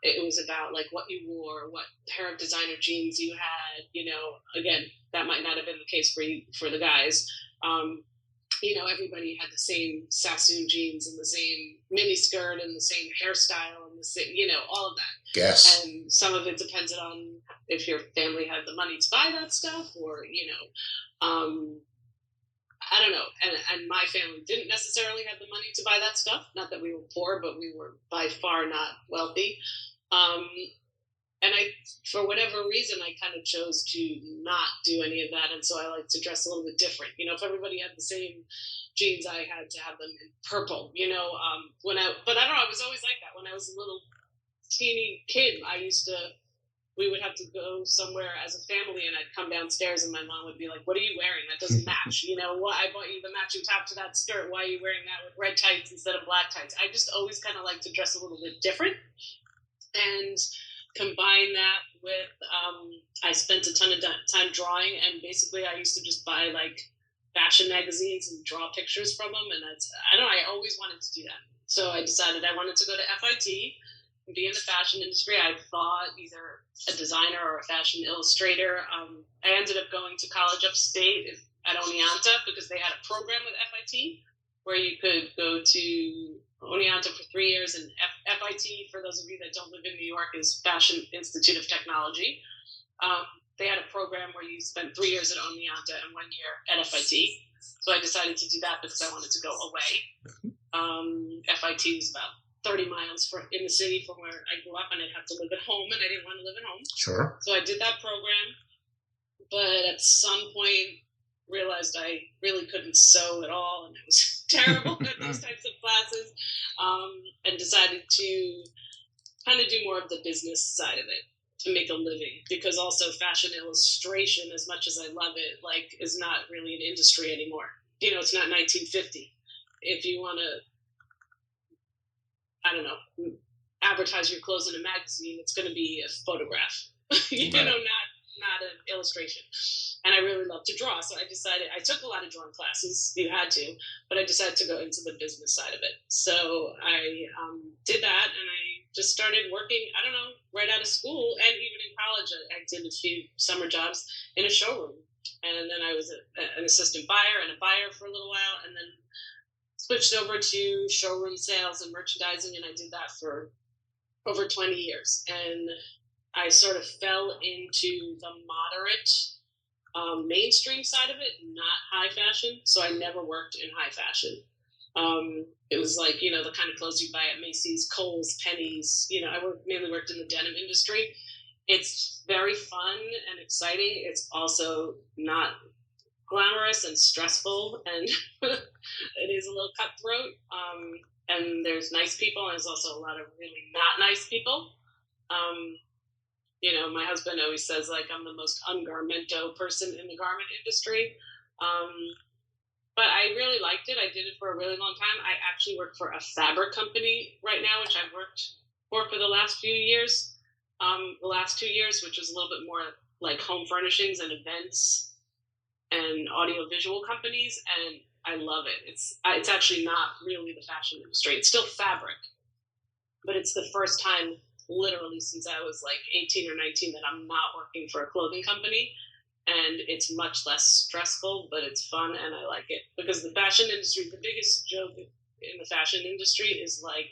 it was about like what you wore, what pair of designer jeans you had. Again, that might not have been the case for the guys. Everybody had the same Sassoon jeans and the same mini skirt and the same hairstyle and the same, all of that. Yes. And some of it depended on if your family had the money to buy that stuff, or, I don't know. And my family didn't necessarily have the money to buy that stuff. Not that we were poor, but we were by far not wealthy. And for whatever reason, I kind of chose to not do any of that. And so I like to dress a little bit different. If everybody had the same jeans, I had to have them in purple, but I don't know, I was always like that. When I was a little teeny kid, we would have to go somewhere as a family, and I'd come downstairs and my mom would be like, "What are you wearing? That doesn't match. What? I bought you the matching top to that skirt. Why are you wearing that with red tights instead of black tights?" I just always kind of like to dress a little bit different. And combine that with, I spent a ton of time drawing, and basically I used to just buy like fashion magazines and draw pictures from them. And I always wanted to do that. So I decided I wanted to go to FIT and be in the fashion industry. I thought either a designer or a fashion illustrator. I ended up going to college upstate at Oneonta because they had a program with FIT where you could go to Oneonta for 3 years, and FIT, for those of you that don't live in New York, is Fashion Institute of Technology. They had a program where you spent 3 years at Oneonta and 1 year at FIT. So I decided to do that because I wanted to go away. FIT was about 30 miles in the city from where I grew up, and I'd have to live at home, and I didn't want to live at home. Sure. So I did that program, but at some point realized I really couldn't sew at all, and I was terrible at those types of classes, and decided to kind of do more of the business side of it to make a living, because also fashion illustration, as much as I love it, is not really an industry anymore. It's not 1950. If you want to, I don't know, advertise your clothes in a magazine, it's going to be a photograph, not an illustration. And I really love to draw. So I decided, I took a lot of drawing classes, you had to, but I decided to go into the business side of it. So I did that, and I just started working, I don't know, right out of school, and even in college, I did a few summer jobs in a showroom. And then I was an assistant buyer and a buyer for a little while, and then switched over to showroom sales and merchandising, and I did that for over 20 years. And I sort of fell into the moderate mainstream side of it, not high fashion. So I never worked in high fashion. It was like, the kind of clothes you buy at Macy's, Kohl's, Penny's. I mainly worked in the denim industry. It's very fun and exciting. It's also not glamorous and stressful, and it is a little cutthroat. And there's nice people, and there's also a lot of really not nice people. My husband always says, I'm the most ungarmento person in the garment industry. But I really liked it. I did it for a really long time. I actually work for a fabric company right now, which I've worked for the last few years. The last 2 years, which is a little bit more like home furnishings and events. and audiovisual companies, and I love it. It's actually not really the fashion industry. It's still fabric, but it's the first time literally since I was like 18 or 19 that I'm not working for a clothing company. And it's much less stressful, but it's fun, and I like it. Because the fashion industry, the biggest joke in the fashion industry is like,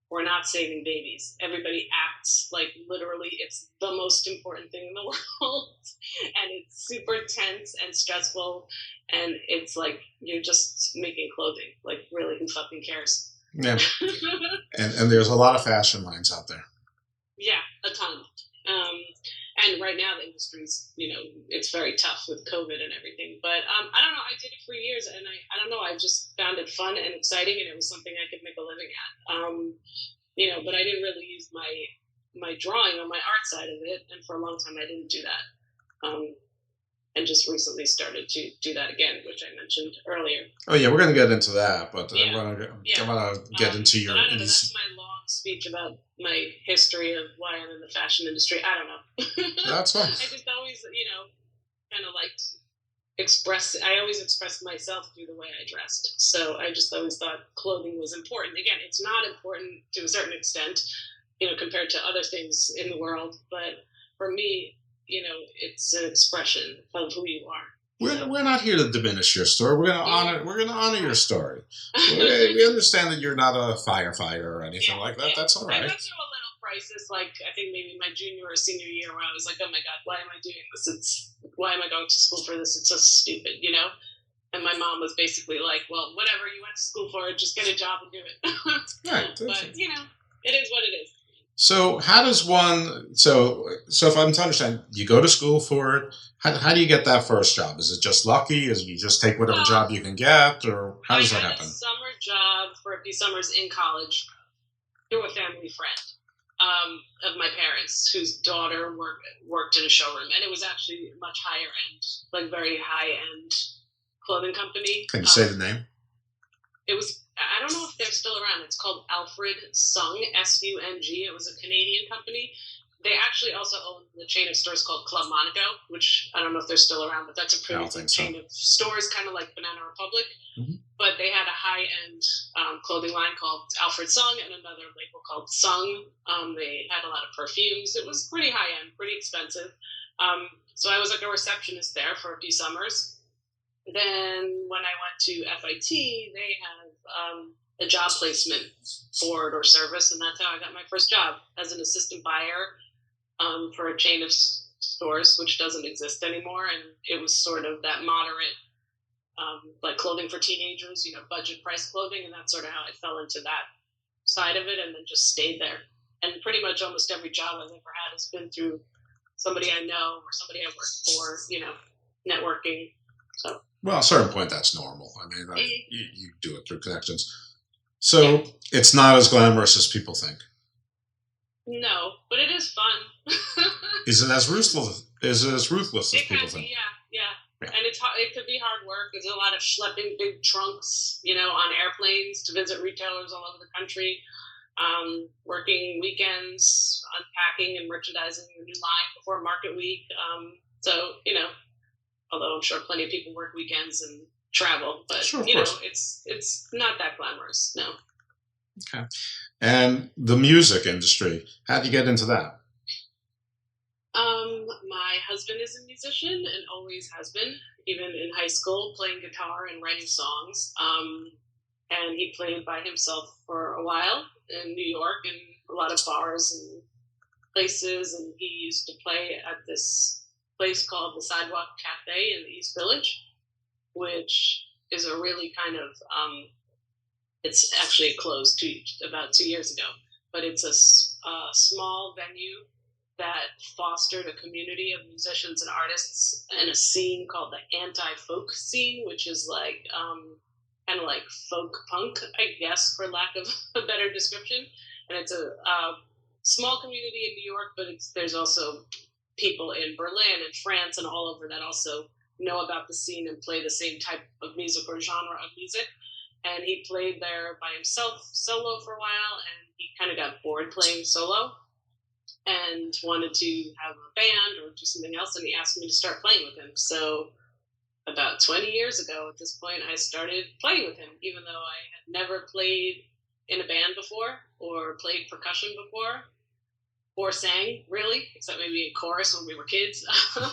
we're not saving babies. Everybody acts like literally it's the most important thing in the world. And it's super tense and stressful. And it's like, you're just making clothing. Like, really, who fucking cares? Yeah. and there's a lot of fashion lines out there. Yeah, a ton. And right now the industry's, it's very tough with COVID and everything. But I don't know. I did it for years, and I don't know. I just found it fun and exciting, and it was something I could make a living at. But I didn't really use my drawing or my art side of it, and for a long time I didn't do that. And just recently started to do that again, which I mentioned earlier. Oh yeah, we're going to get into that, but I want to get into your. I don't know, that's my long speech about my history of why I'm in the fashion industry. I don't know. That's fine. I just always, kind of liked I always expressed myself through the way I dressed. So I just always thought clothing was important. Again, it's not important to a certain extent, compared to other things in the world. But for me, it's an expression of who you are. We're not here to diminish your story. We're going to honor your story. We understand that you're not a firefighter or anything like that. That's all right. I went through a little crisis, like I think maybe my junior or senior year, where I was like, "Oh my God, why am I doing this? Why am I going to school for this? It's so stupid," And my mom was basically like, "Well, whatever you went to school for, just get a job and do it." Right. But it is what it is. So how does one? So if I'm to understand, you go to school for it. How do you get that first job? Is it just lucky? Is you just take whatever job you can get, or how does that happen? I had a summer job for a few summers in college through a family friend of my parents, whose daughter worked in a showroom, and it was actually much higher end, like very high end clothing company. Can you say the name? It was. I don't know if they're still around. It's called Alfred Sung, Sung. It was a Canadian company. They actually also own the chain of stores called Club Monaco, which I don't know if they're still around, but that's a pretty big chain of stores, kind of like Banana Republic. Mm-hmm. But they had a high-end clothing line called Alfred Sung and another label called Sung. They had a lot of perfumes. It was pretty high-end, pretty expensive. So I was like a receptionist there for a few summers. Then when I went to FIT, they have a job placement board or service, and that's how I got my first job as an assistant buyer for a chain of stores, which doesn't exist anymore. And it was sort of that moderate, like clothing for teenagers, budget price clothing, and that's sort of how I fell into that side of it, and then just stayed there. And pretty much almost every job I've ever had has been through somebody I know or somebody I worked for, networking. So. Well, at a certain point, that's normal. I mean, you do it through connections. So it's not as glamorous as people think. No, but it is fun. Is it as ruthless? As people think? Yeah. And it could be hard work. There's a lot of schlepping big trunks, on airplanes to visit retailers all over the country. Working weekends, unpacking and merchandising the new line before Market Week. Although I'm sure plenty of people work weekends and travel, but sure, it's not that glamorous. No. Okay. And the music industry, how do you get into that? My husband is a musician and always has been, even in high school, playing guitar and writing songs. And he played by himself for a while in New York and a lot of bars and places. And he used to play at this place called the Sidewalk Cafe in the East Village, which is a really kind of, it's actually closed about 2 years ago, but it's a small venue that fostered a community of musicians and artists and a scene called the anti-folk scene, which is like kind of like folk punk, I guess, for lack of a better description. And it's a small community in New York, but there's also people in Berlin and France and all over that also know about the scene and play the same type of music or genre of music. And he played there by himself solo for a while, and he kind of got bored playing solo and wanted to have a band or do something else, and he asked me to start playing with him. So about 20 years ago at this point, I started playing with him, even though I had never played in a band before or played percussion before or sang, really, except maybe in chorus when we were kids.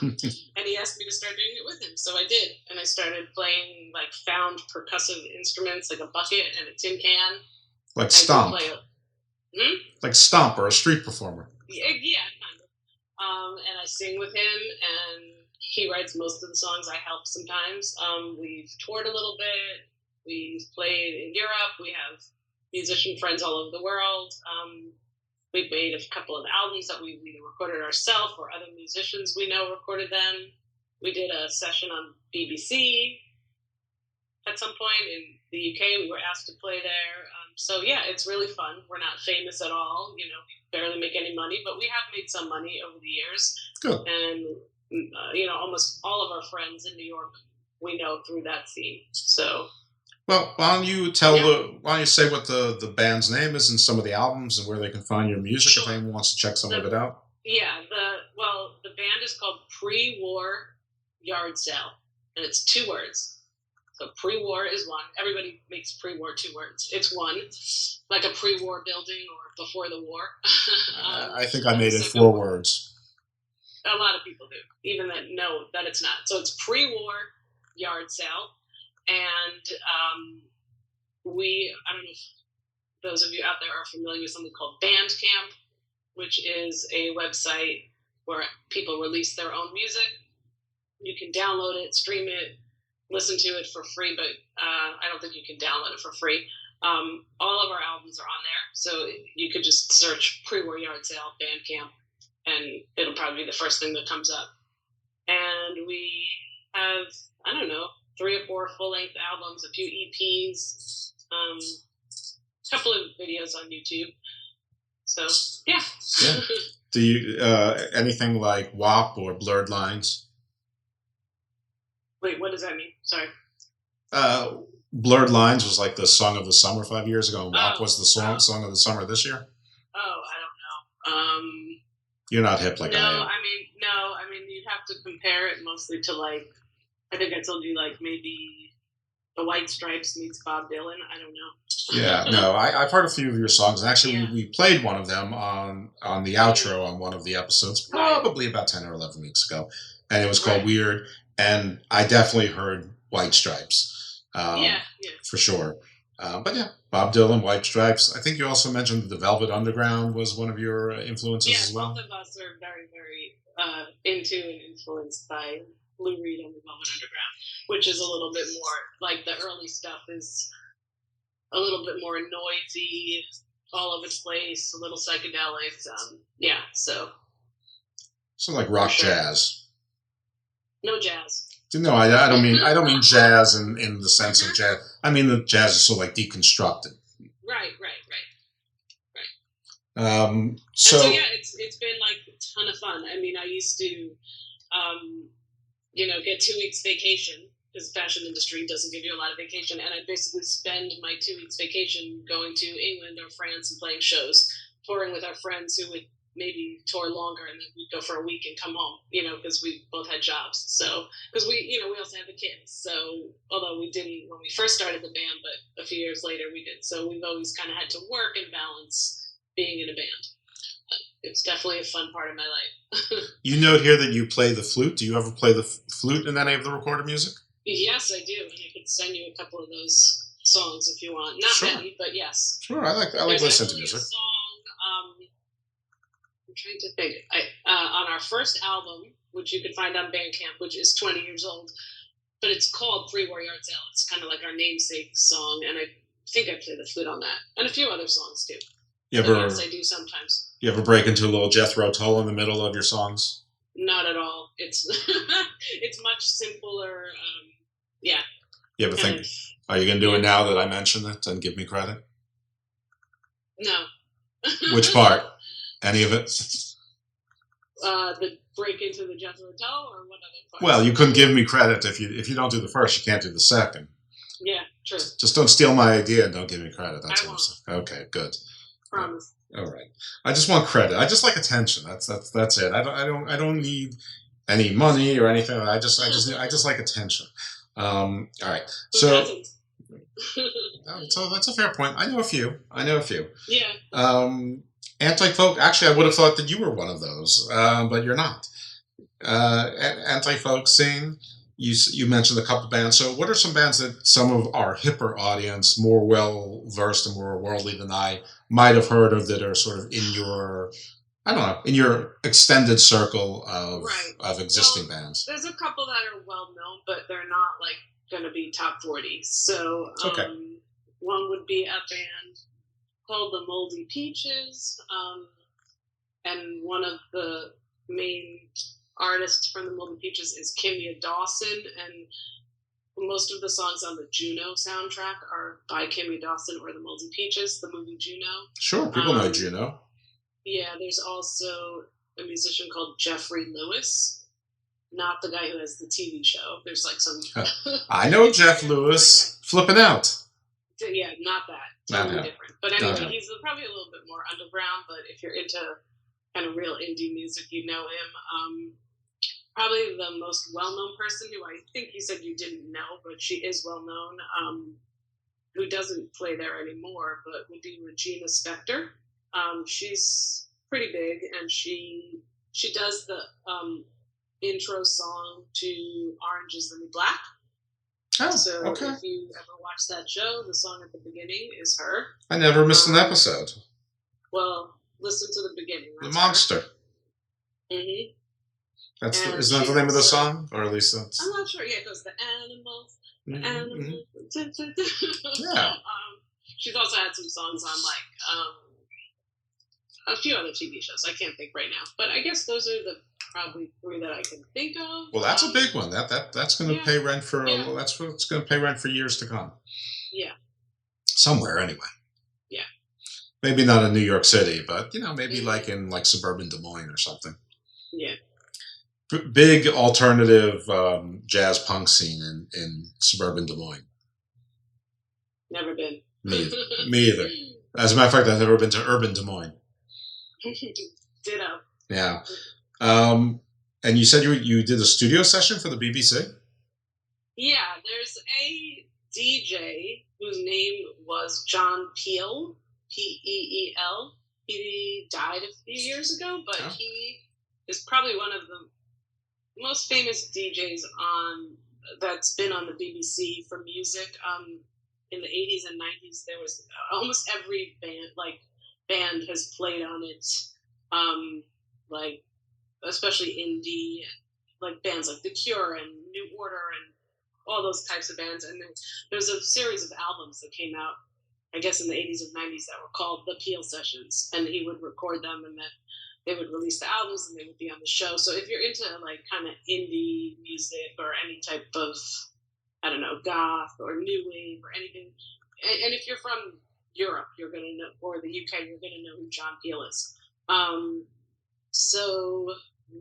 And he asked me to start doing it with him, so I did. And I started playing like found percussive instruments, like a bucket and a tin can. Like stomp. Like stomp or a street performer. Yeah, kind of. And I sing with him, and he writes most of the songs. I help sometimes. We've toured a little bit. We've played in Europe. We have musician friends all over the world. We've made a couple of albums that we either recorded ourselves or other musicians we know recorded them. We did a session on BBC at some point in the UK. We were asked to play there. So yeah, it's really fun. We're not famous at all. We barely make any money, but we have made some money over the years. Good. And almost all of our friends in New York we know through that scene. So. Well, why don't you say what the band's name is and some of the albums and where they can find your music if anyone wants to check some of it out? Yeah, the band is called Pre-War Yard Sale, and it's 2 words. So pre-war is one. Everybody makes pre-war 2 words. It's one, like a pre-war building or before the war. I think I made it 4 words. A lot of people do, even that know that it's not. So it's Pre-War Yard Sale. And I don't know if those of you out there are familiar with something called Bandcamp, which is a website where people release their own music. You can download it, stream it, listen to it for free, but I don't think you can download it for free. All of our albums are on there, so you could just search Pre-War Yard Sale Bandcamp, and it'll probably be the first thing that comes up. And we have, 3 or 4 full-length albums, a few EPs, a couple of videos on YouTube. So, yeah. Do you, anything like WAP or Blurred Lines? Wait, what does that mean? Sorry. Blurred Lines was like the song of the summer 5 years ago, and WAP was the song of the summer this year? Oh, I don't know. You're not hip like I am. I mean, you'd have to compare it mostly to, like, I think I told you, like, maybe the White Stripes meets Bob Dylan. I don't know. Yeah, no, I've heard a few of your songs, and actually we played one of them on the outro on one of the episodes, probably about 10 or 11 weeks ago, and it was called Weird, and I definitely heard White Stripes, for sure. But yeah, Bob Dylan, White Stripes. I think you also mentioned that the Velvet Underground was one of your influences as well. Both of us are very, very into and influenced by Lou Reed and the Velvet Underground, which is a little bit more, like the early stuff is a little bit more noisy, all over the place, a little psychedelic. So like rock jazz. No jazz. No, I don't mean jazz in the sense of jazz. I mean the jazz is sort of like deconstructed. Right. So yeah, it's been like a ton of fun. I mean, I used to get 2 weeks vacation because the fashion industry doesn't give you a lot of vacation. And I'd basically spend my 2 weeks vacation going to England or France and playing shows, touring with our friends who would maybe tour longer, and then we'd go for a week and come home, because we both had jobs. So, because we also had the kids. So, although we didn't when we first started the band, but a few years later we did. So we've always kind of had to work and balance being in a band. It's definitely a fun part of my life. You note here that you play the flute. Do you ever play the flute in any of the recorded music? Yes, I do. And I could send you a couple of those songs if you want. Not many, but yes. Sure, I like listening to music. A song, I'm trying to think. On our first album, which you can find on Bandcamp, which is 20 years old, but it's called Pre-War Yard Sale. It's kind of like our namesake song, and I think I play the flute on that, and a few other songs too. Yes, I do sometimes. You ever break into a little Jethro Tull in the middle of your songs? Not at all. It's it's much simpler. You ever think, are you going to do it now that I mentioned it and give me credit? No. Which part? Any of it? The break into the Jethro Tull, or what other part? Well, you couldn't give me credit if you don't do the first, you can't do the second. Yeah, true. Just don't steal my idea and don't give me credit. That's what I'm saying. Okay, good. Promise. All right. I just want credit. I just like attention. That's it. I don't need any money or anything. I just like attention. All right. So that's a fair point. I know a few. Yeah. Anti-folk. Actually, I would have thought that you were one of those, but you're not. Anti-folk scene. You mentioned a couple bands. So what are some bands that some of our hipper audience, more well-versed and more worldly than I, might have heard of that are sort of in your, I don't know, in your extended circle of existing bands? There's a couple that are well-known, but they're not, like, going to be top 40. So one would be a band called the Moldy Peaches, and one of the main artists from the Moldy Peaches is Kimya Dawson, and most of the songs on the Juno soundtrack are by Kimya Dawson or the Moldy Peaches, the movie Juno. Sure, people know Juno. Yeah, there's also a musician called Jeffrey Lewis, not the guy who has the TV show. There's like some... I know Jeff Lewis. Flipping Out. Yeah, not that. Totally different. But anyway, he's probably a little bit more underground, but if you're into kind of real indie music, you know him. Probably the most well-known person who I think you said you didn't know, but she is well-known, who doesn't play there anymore, but would be Regina Spektor. She's pretty big, and she does the intro song to Orange is the New Black. Oh, so okay. If you ever watch that show, the song at the beginning is her. I never missed an episode. Well, listen to the beginning. The Monster. Mm-hmm. Isn't that the name of the song? Or at least that's... I'm not sure. Yeah, it goes, the animals. The animals. Yeah. She's also had some songs on, like, a few other TV shows. I can't think right now. But I guess those are the probably three that I can think of. Well, that's a big one. That's going to pay rent for... That's what's going to pay rent for years to come. Yeah. Somewhere, anyway. Yeah. Maybe not in New York City, but, maybe like in, like, suburban Des Moines or something. Yeah. Big alternative jazz punk scene in suburban Des Moines. Never been. Me either. As a matter of fact, I've never been to urban Des Moines. Ditto. Yeah. And you said you did a studio session for the BBC? Yeah, there's a DJ whose name was John Peel, P-E-E-L. He died a few years ago, but he is probably one of the most famous DJs that's been on the BBC for music. In the 80s and 90s, there was almost every band has played on it, like especially indie, like bands like The Cure and New Order and all those types of bands. And then there's a series of albums that came out, I guess, in the 80s and 90s that were called the Peel Sessions, and he would record them, and then they would release the albums and they would be on the show. So if you're into like kind of indie music or any type of, I don't know, goth or new wave or anything, and if you're from Europe, you're going to know, or the UK, you're going to know who John Peel is. So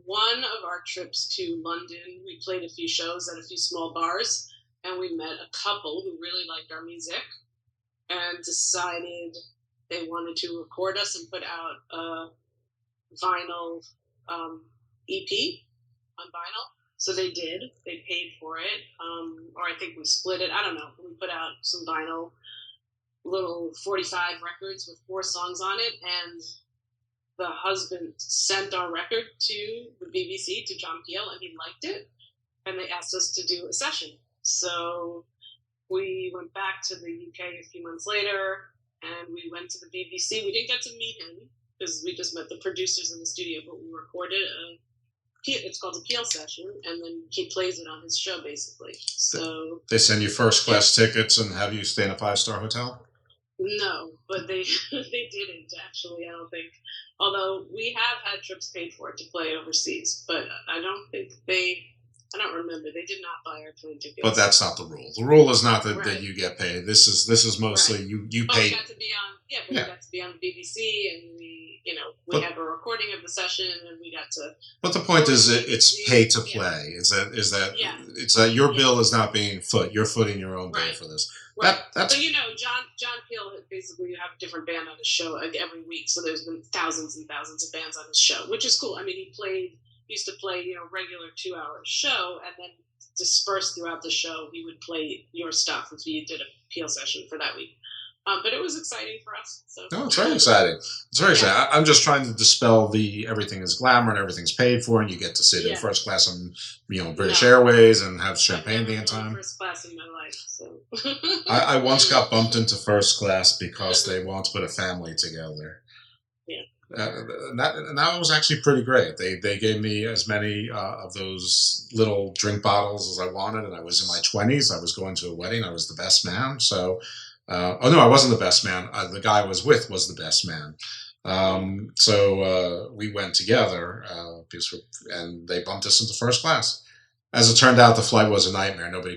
one of our trips to London, we played a few shows at a few small bars, and we met a couple who really liked our music and decided they wanted to record us and put out a vinyl EP on vinyl. So they did. They paid for it, or I think we split it. I don't know. We put out some vinyl, little 45 records with 4 songs on it, and the husband sent our record to the BBC, to John Peel, and he liked it, and they asked us to do a session. So we went back to the UK a few months later, and we went to the BBC. We didn't get to meet him, because we just met the producers in the studio, but we recorded it's called a Peel session, and then he plays it on his show, basically. So they send you first class tickets and have you stay in a 5-star hotel? No, but they didn't, actually, I don't think. Although we have had trips paid for to play overseas, but I don't remember. They did not buy our plane tickets. But that's not the rule. The rule is not that you get paid. This is mostly you but pay. We got to be on, we got to be on the BBC, and we have a recording of the session, and we got to. But the point is, it's pay to play. Is that it's that your bill is not being you're footing your own bill for this. Right. That's. So John Peel basically have a different band on his show every week. So there's been thousands and thousands of bands on his show, which is cool. I mean, used to play, regular 2-hour show, and then dispersed throughout the show, he would play your stuff if you did a peel session for that week. But it was exciting for us. So. No, it's very exciting. It's very exciting. I'm just trying to dispel the everything is glamour and everything's paid for, and you get to sit in first class on British Airways and have champagne the entire time. First class in my life. So. I once got bumped into first class because they wanted to put a family together. Yeah. And that was actually pretty great. They gave me as many of those little drink bottles as I wanted, and I was in my 20s. I was going to a wedding. I was the best man. So, no, I wasn't the best man. The guy I was with was the best man. So we went together, and they bumped us into first class. As it turned out, the flight was a nightmare. Nobody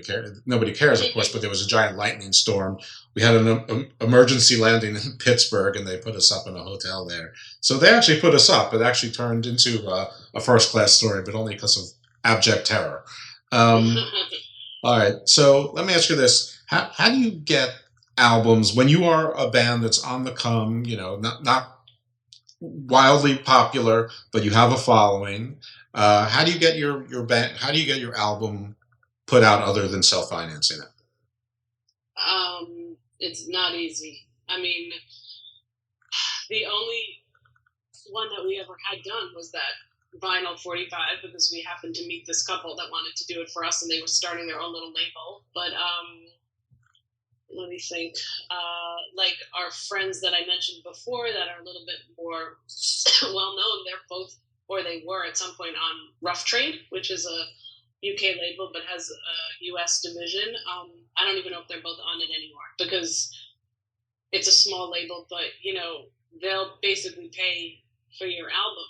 cares, of course, but there was a giant lightning storm. We had an emergency landing in Pittsburgh, and they put us up in a hotel there. So they actually put us up. It actually turned into a first-class story, but only because of abject terror. All right, so let me ask you this. How do you get albums when you are a band that's on the come, not wildly popular, but you have a following? How do you get your band? How do you get your album put out other than self-financing it? It's not easy. I mean, the only one that we ever had done was that vinyl 45 because we happened to meet this couple that wanted to do it for us, and they were starting their own little label. But let me think. Like our friends that I mentioned before that are a little bit more well known, they're both, or they were at some point, on Rough Trade, which is a UK label but has a US division. I don't even know if they're both on it anymore because it's a small label, but they'll basically pay for your album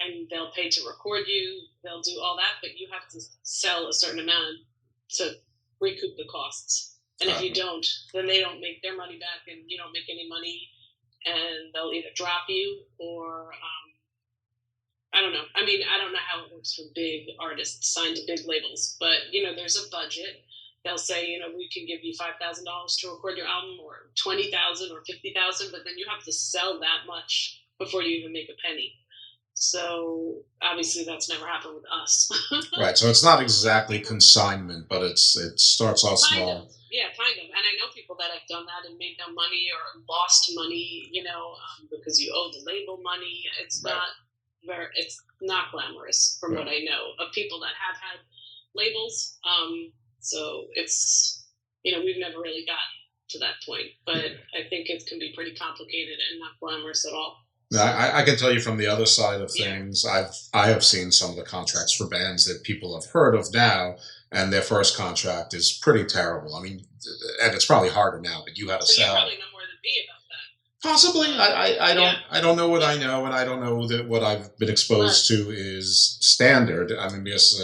and they'll pay to record you, they'll do all that, but you have to sell a certain amount to recoup the costs. And if you don't, then they don't make their money back and you don't make any money, and they'll either drop you or I don't know. I mean, I don't know how it works for big artists signed to big labels, but there's a budget. They'll say, we can give you $5,000 to record your album, or $20,000 or $50,000, but then you have to sell that much before you even make a penny. So obviously that's never happened with us. Right. So it's not exactly consignment, but it starts off small. Kind of. Yeah, kind of. And I know people that have done that and made no money or lost money, because you owe the label money. It's right. It's not glamorous from what I know of people that have had labels. So it's, we've never really gotten to that point, but I think it can be pretty complicated and not glamorous at all. I can tell you from the other side of things, I have seen some of the contracts for bands that people have heard of now, and their first contract is pretty terrible. I mean, and it's probably harder now, but you had to sell. You probably know more than me about that. Possibly. I don't know what I know, and I don't know that what I've been exposed to is standard. I mean, because,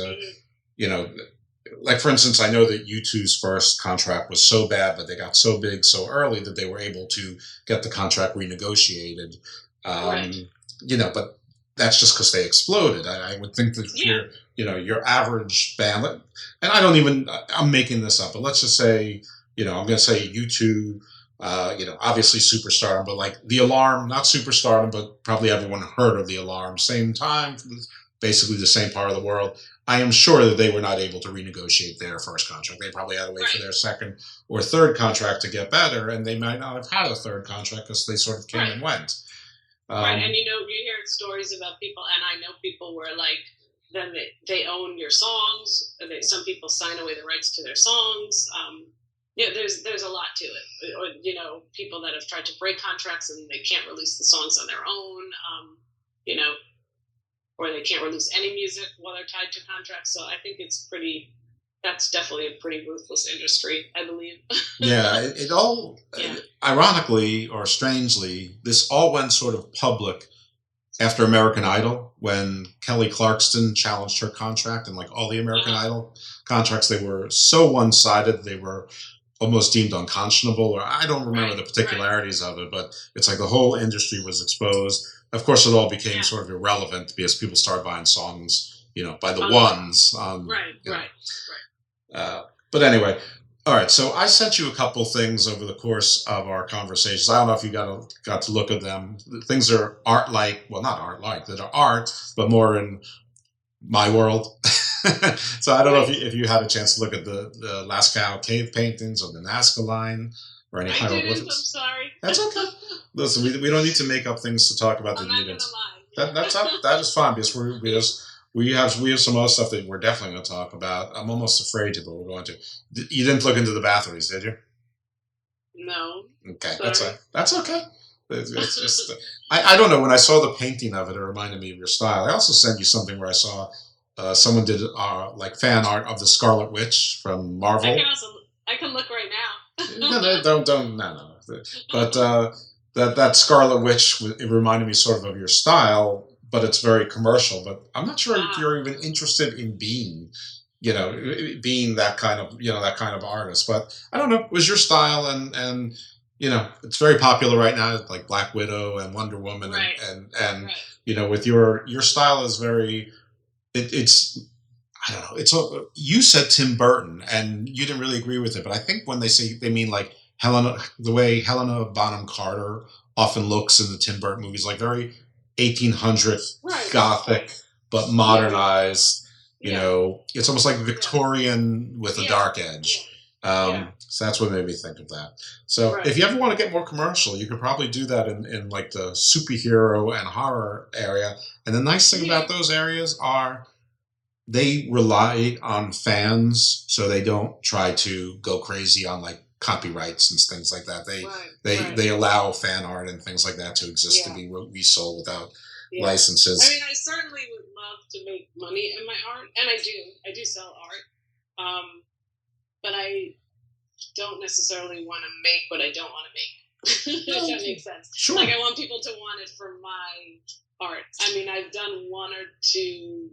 like for instance, I know that U2's first contract was so bad, but they got so big so early that they were able to get the contract renegotiated. But that's just because they exploded. I would think that your average band, and I'm making this up, but let's just say, I'm going to say U2, obviously Superstardom, but like The Alarm, not Superstardom, but probably everyone heard of The Alarm, same time, basically the same part of the world. I am sure that they were not able to renegotiate their first contract. They probably had to wait for their second or third contract to get better, and they might not have had a third contract because they sort of came and went. Right, and you hear stories about people, and I know people where then they own your songs. Some people sign away the rights to their songs. There's a lot to it. Or people that have tried to break contracts and they can't release the songs on their own. Or they can't release any music while they're tied to contracts. So I think that's definitely a pretty ruthless industry, I believe. Yeah, it all, ironically or strangely, this all went sort of public after American Idol, when Kelly Clarkson challenged her contract, and like all the American Idol contracts, they were so one-sided, they were almost deemed unconscionable, or I don't remember the particularities of it, but it's like the whole industry was exposed. Of course, it all became sort of irrelevant because people started buying songs, by the ones. But anyway, all right. So I sent you a couple things over the course of our conversations. I don't know if you got to look at them. Things are art-like, well, not art-like, that are art, but more in my world. So I don't know if you had a chance to look at the Lascaux cave paintings or the Nazca line or any hieroglyphics. I'm sorry. That's okay. Listen, we don't need to make up things to talk about the mutants. That is fine because we have some other stuff that we're definitely going to talk about. I'm almost afraid to, but we're going to. You didn't look into the batteries, did you? No. Okay, sorry. that's okay. It's just I don't know. When I saw the painting of it, it reminded me of your style. I also sent you something where I saw someone did like fan art of the Scarlet Witch from Marvel. I can look right now. No. But that Scarlet Witch, it reminded me sort of your style, but it's very commercial. But I'm not sure if you're even interested in being that kind of artist. But I don't know. It was your style, and it's very popular right now, like Black Widow and Wonder Woman, right. and with your style is very. It's I don't know. It's you said Tim Burton, and you didn't really agree with it, but I think when they mean like the way Helena Bonham Carter often looks in the Tim Burton movies, like very 1800s Gothic, but modernized. It's almost like Victorian with a dark edge. So that's what made me think of that. So if you ever want to get more commercial, you could probably do that in like the superhero and horror area. And the nice thing about those areas are they rely on fans, so they don't try to go crazy on like copyrights and things like that. They allow fan art and things like that to exist to be resold without licenses. I mean, I certainly would love to make money in my art, and I do sell art, but I don't necessarily want to make what I don't want to make. If that makes sense. Sure. Like, I want people to want it for my art. I mean, I've done one or two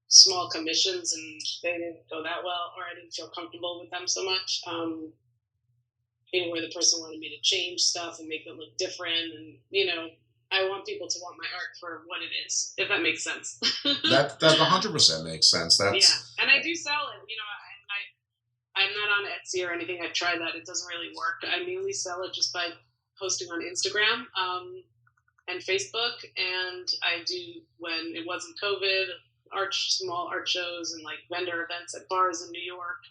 small commissions, and they didn't go that well, or I didn't feel comfortable with them so much. Where the person wanted me to change stuff and make it look different, and I want people to want my art for what it is, if that makes sense. that 100% makes sense. And I do sell it. I'm not on Etsy or anything. I've tried that. It doesn't really work. I mainly sell it just by posting on Instagram and Facebook. And I do, when it wasn't COVID, small art shows and like vendor events at bars in New York.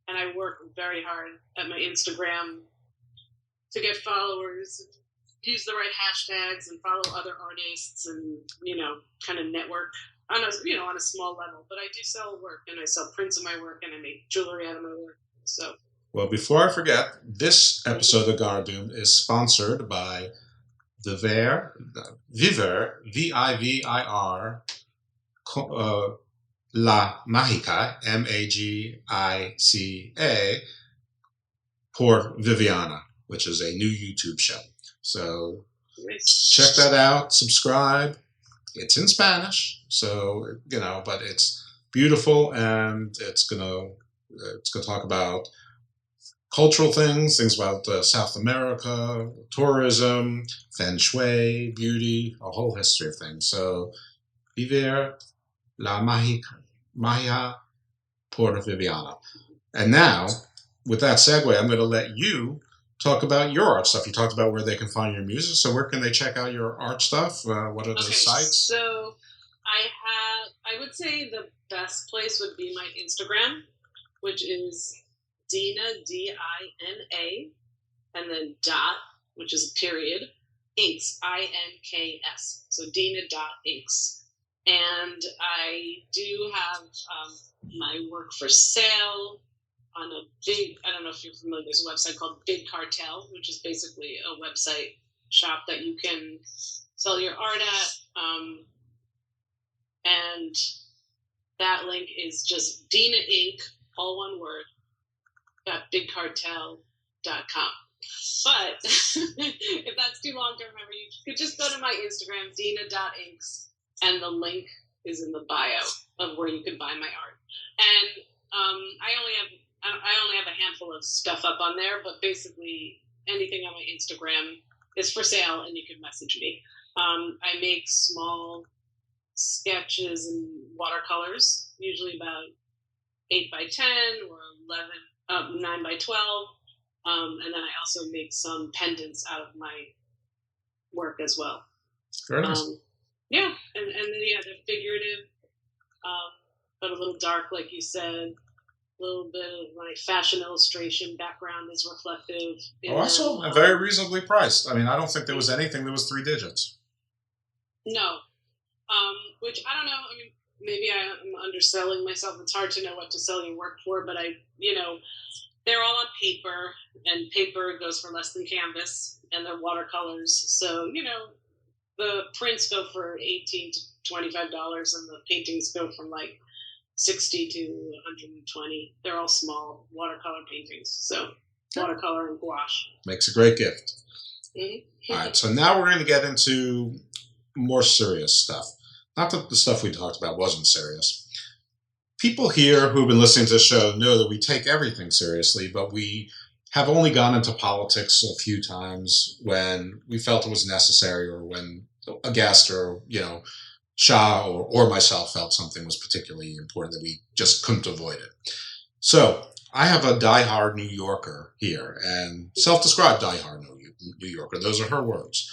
And I work very hard at my Instagram to get followers, use the right hashtags, and follow other artists, and kind of network on a small level. But I do sell work, and I sell prints of my work, and I make jewelry out of my work. So, well, before I forget, this episode of Garden of Doom is sponsored by Vivir, VIVIR, La Magica, MAGICA, por Viviana, which is a new YouTube show. So check that out, subscribe. It's in Spanish, so but it's beautiful, and it's gonna talk about cultural things about South America, tourism, feng shui, beauty, a whole history of things. So, Vivir la magia por Viviana. And now, with that segue, I'm going to let you talk about your art stuff. You talked about where they can find your music. So where can they check out your art stuff? What are those sites? So I would say the best place would be my Instagram, which is Dina, D-I-N-A, and then dot, which is a period, inks, I-N-K-S. So Dina.inks. And I do have my work for sale on a I don't know if you're familiar, there's a website called Big Cartel, which is basically a website shop that you can sell your art at. And that link is just Dina Inc., all one word, .bigcartel.com. But if that's too long to remember, you could just go to my Instagram, Dina.inks, and the link is in the bio of where you can buy my art. And I only have a handful of stuff up on there, but basically anything on my Instagram is for sale, and you can message me. I make small sketches and watercolors, usually about 8 by 10 or 9 by 12. And then I also make some pendants out of my work as well. Very nice. Yeah, and they're figurative, but a little dark, like you said. A little bit of my fashion illustration background is reflective. Also, and very reasonably priced. I mean, I don't think there was anything that was 3 digits. No, which I don't know. I mean, maybe I'm underselling myself. It's hard to know what to sell your work for, but they're all on paper, and paper goes for less than canvas, and they're watercolors. So, the prints go for $18 to $25, and the paintings go from like $60 to $120. They're all small watercolor paintings. So, watercolor and gouache. Makes a great gift. Mm-hmm. All right, so now we're going to get into more serious stuff. Not that the stuff we talked about wasn't serious. People here who've been listening to the show know that we take everything seriously, but we have only gone into politics a few times when we felt it was necessary, or when a guest or, Shah or myself felt something was particularly important that we just couldn't avoid it. So I have a diehard New Yorker here, and self-described diehard New Yorker. Those are her words.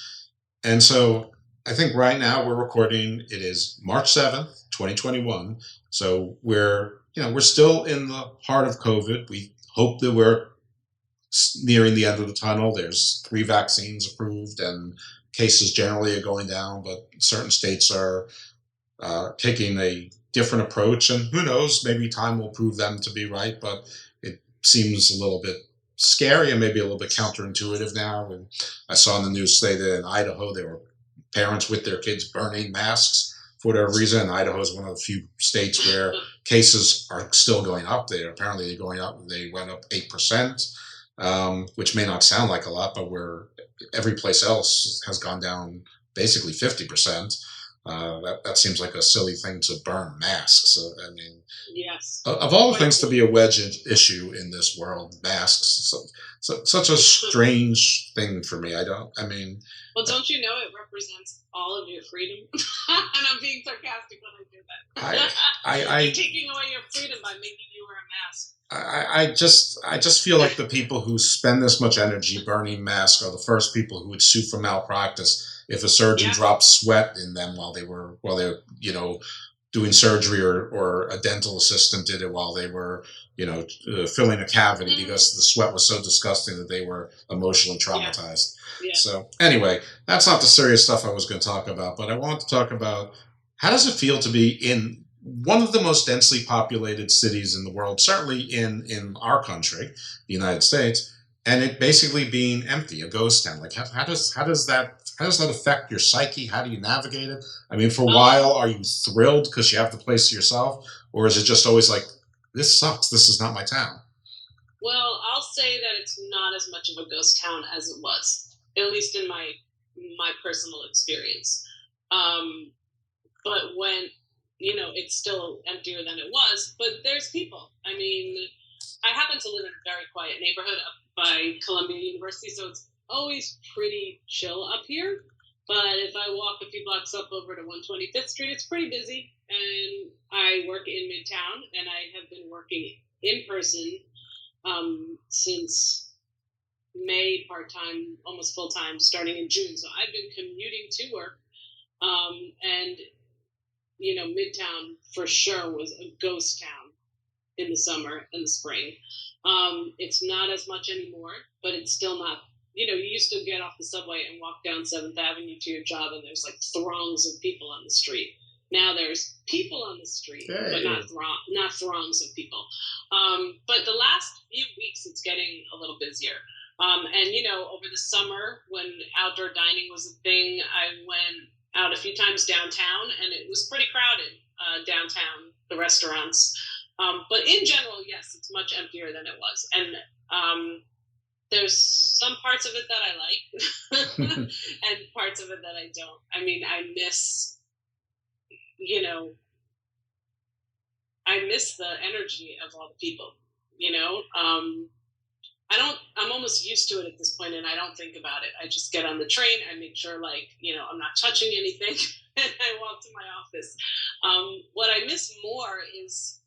And so I think right now we're recording, it is March 7th, 2021. So we're still in the heart of COVID. We hope that we're nearing the end of the tunnel. There's 3 vaccines approved, and cases generally are going down, but certain states are taking a different approach, and who knows, maybe time will prove them to be right, but it seems a little bit scary and maybe a little bit counterintuitive now. And I saw in the news today that in Idaho, there were parents with their kids burning masks for whatever reason. Idaho is one of the few states where cases are still going up. Apparently they're going up. They went up 8%, which may not sound like a lot, but where every place else has gone down basically 50%. That seems like a silly thing to burn masks. I mean, yes. Of all the things to be a wedge issue in this world, masks, such a strange thing for me. Well, don't you know it represents all of your freedom? And I'm being sarcastic when I do that. You're taking away your freedom by making you wear a mask. I just feel like the people who spend this much energy burning masks are the first people who would sue for malpractice if a surgeon dropped sweat in them while they were doing surgery, or a dental assistant did it while they were filling a cavity because the sweat was so disgusting that they were emotionally traumatized. Yeah. So anyway, that's not the serious stuff I was going to talk about, but I wanted to talk about how does it feel to be in one of the most densely populated cities in the world, certainly in our country, the United States, and it basically being empty, a ghost town. Like how does that affect your psyche? How do you navigate it? I mean, for a while, are you thrilled because you have the place to yourself, or is it just always like, this sucks, this is not my town? Well, I'll say that it's not as much of a ghost town as it was, at least in my personal experience. But when it's still emptier than it was, but there's people. I mean, I happen to live in a very quiet neighborhood up by Columbia University, so it's always pretty chill up here. But if I walk a few blocks up over to 125th Street, it's pretty busy. And I work in Midtown, and I have been working in person since May, part-time, almost full-time, starting in June. So I've been commuting to work. And Midtown for sure was a ghost town in the summer and the spring. It's not as much anymore, but it's still not. You used to get off the subway and walk down 7th Avenue to your job, and there's like throngs of people on the street. Now there's people on the street, but not throngs of people. But the last few weeks, it's getting a little busier. And over the summer, when outdoor dining was a thing, I went out a few times downtown, and it was pretty crowded downtown, the restaurants. But in general, yes, it's much emptier than it was. And there's some parts of it that I like and parts of it that I don't. I mean, I miss the energy of all the people, I'm almost used to it at this point, and I don't think about it. I just get on the train. I make sure, I'm not touching anything, and I walk to my office. What I miss more is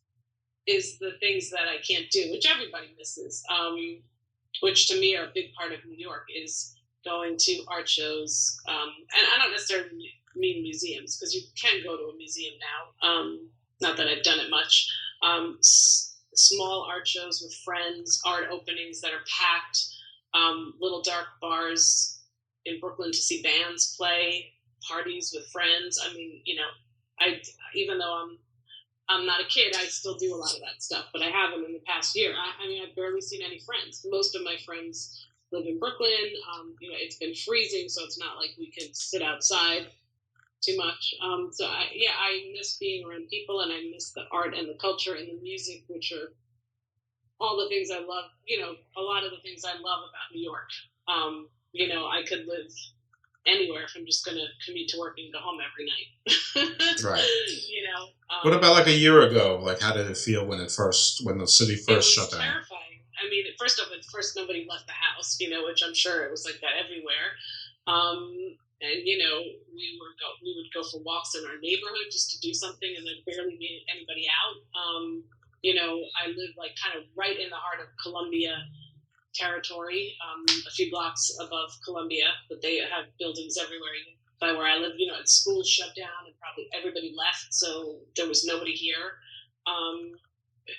the things that I can't do, which everybody misses, which to me are a big part of New York, is going to art shows. And I don't necessarily mean museums, because you can go to a museum now. Not that I've done it much. Small art shows with friends, art openings that are packed, little dark bars in Brooklyn to see bands play, parties with friends. I mean, even though I'm not a kid, I still do a lot of that stuff, but I haven't in the past year. I mean, I've barely seen any friends. Most of my friends live in Brooklyn. It's been freezing, so it's not like we could sit outside too much. I miss being around people, and I miss the art and the culture and the music, which are all the things I love. A lot of the things I love about New York. I could live anywhere if I'm just going to commute to work and go home every night. Right. What about like a year ago? Like, how did it feel when the city first shut down? Terrifying. I mean, at first nobody left the house, which I'm sure it was like that everywhere. And we would go for walks in our neighborhood just to do something, and then barely meet anybody out. I live like kind of right in the heart of Columbia territory, a few blocks above Columbia, but they have buildings everywhere. By where I live, schools shut down and probably everybody left, so there was nobody here.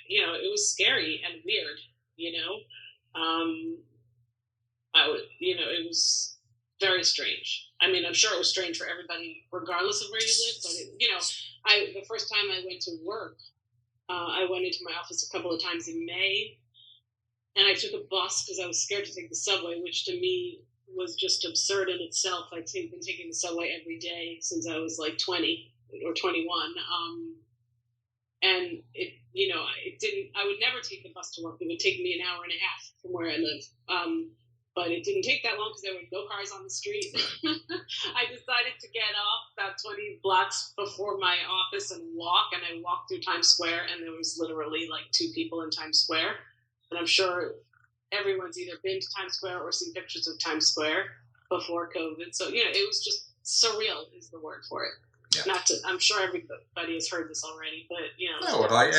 It was scary and weird. It was very strange. I mean, I'm sure it was strange for everybody, regardless of where you live. But the first time I went to work, I went into my office a couple of times in May, and I took a bus because I was scared to take the subway, which to me was just absurd in itself. I'd been taking the subway every day since I was like 20 or 21. And it didn't, I would never take the bus to work. It would take me an hour and a half from where I live. But it didn't take that long because there were no cars on the street. I decided to get off about 20 blocks before my office and walk. And I walked through Times Square, and there was literally like 2 people in Times Square. And I'm sure everyone's either been to Times Square or seen pictures of Times Square before COVID. So, it was just surreal is the word for it. Yeah. I'm sure everybody has heard this already, but No, but I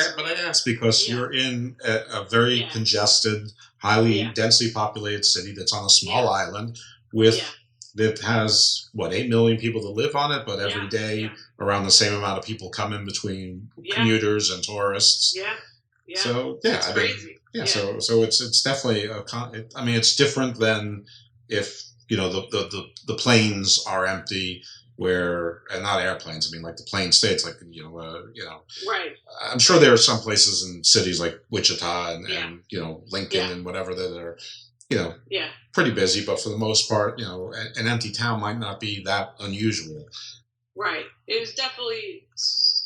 asked because you're in a very congested, highly densely populated city that's on a small island that has 8 million people that live on it, but every day around the same amount of people come in between commuters and tourists. Yeah. So it's crazy. So it's definitely it's different than if the planes are empty. And not airplanes. I mean, like the plain states, like Right. I'm sure there are some places in cities like Wichita and Lincoln and whatever that are, pretty busy. But for the most part, an empty town might not be that unusual. Right. It was definitely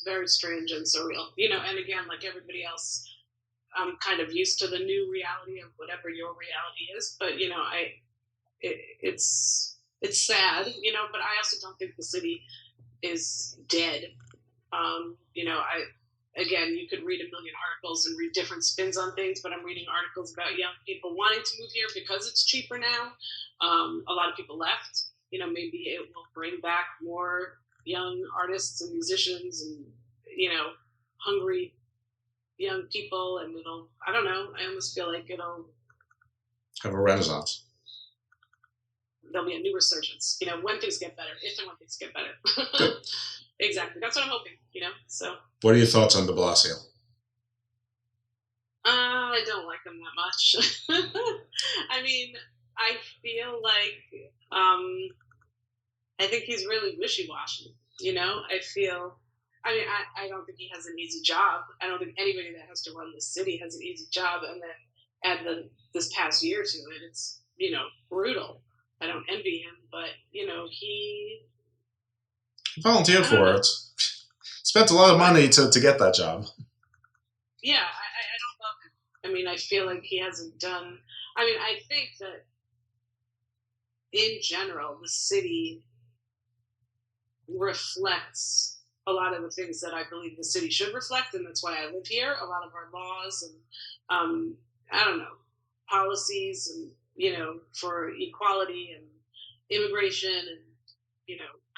very strange and surreal. And again, like everybody else, I'm kind of used to the new reality of whatever your reality is. But it's sad, but I also don't think the city is dead. You could read a million articles and read different spins on things, but I'm reading articles about young people wanting to move here because it's cheaper now. A lot of people left. Maybe it will bring back more young artists and musicians and, hungry young people, and I don't know, I almost feel like it'll have a renaissance. There'll be a new resurgence, when things get better, if and when things get better. Exactly. That's what I'm hoping, so. What are your thoughts on de Blasio? I don't like him that much. I mean, I feel like, I think he's really wishy-washy, I don't think he has an easy job. I don't think anybody that has to run the city has an easy job. And then add this past year to it, it's, brutal. I don't envy him, but, he volunteered for it. Spent a lot of money to get that job. Yeah, I don't love him. I mean, I feel like he hasn't done... I think that in general, the city reflects a lot of the things that I believe the city should reflect, and that's why I live here. A lot of our laws and, policies and, for equality and immigration and,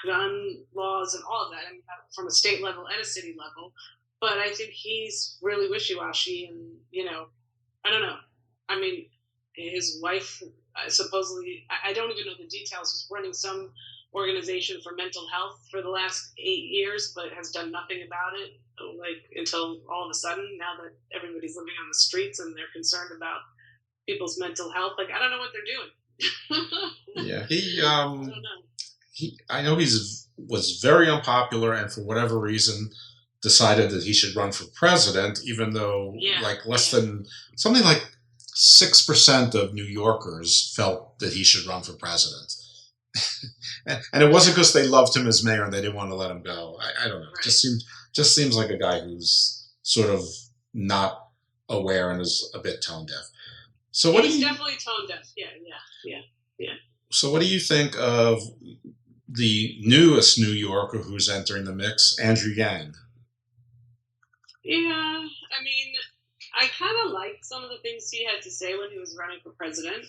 gun laws and all of that, from a state level and a city level. But I think he's really wishy-washy and, I don't know. His wife supposedly, I don't even know the details, was running some organization for mental health for the last 8 years, but has done nothing about it, like until all of a sudden, now that everybody's living on the streets and they're concerned about people's mental health. Like, I don't know what they're doing. Yeah, I don't know. he was very unpopular, and for whatever reason decided that he should run for president, even though less than something like 6% of New Yorkers felt that he should run for president. And it wasn't because they loved him as mayor and they didn't want to let him go. I don't know. Right. Just seems like a guy who's sort of not aware and is a bit tone deaf. So he's definitely tone deaf. Yeah. So what do you think of the newest New Yorker who's entering the mix, Andrew Yang? Yeah, I mean, I kind of liked some of the things he had to say when he was running for president.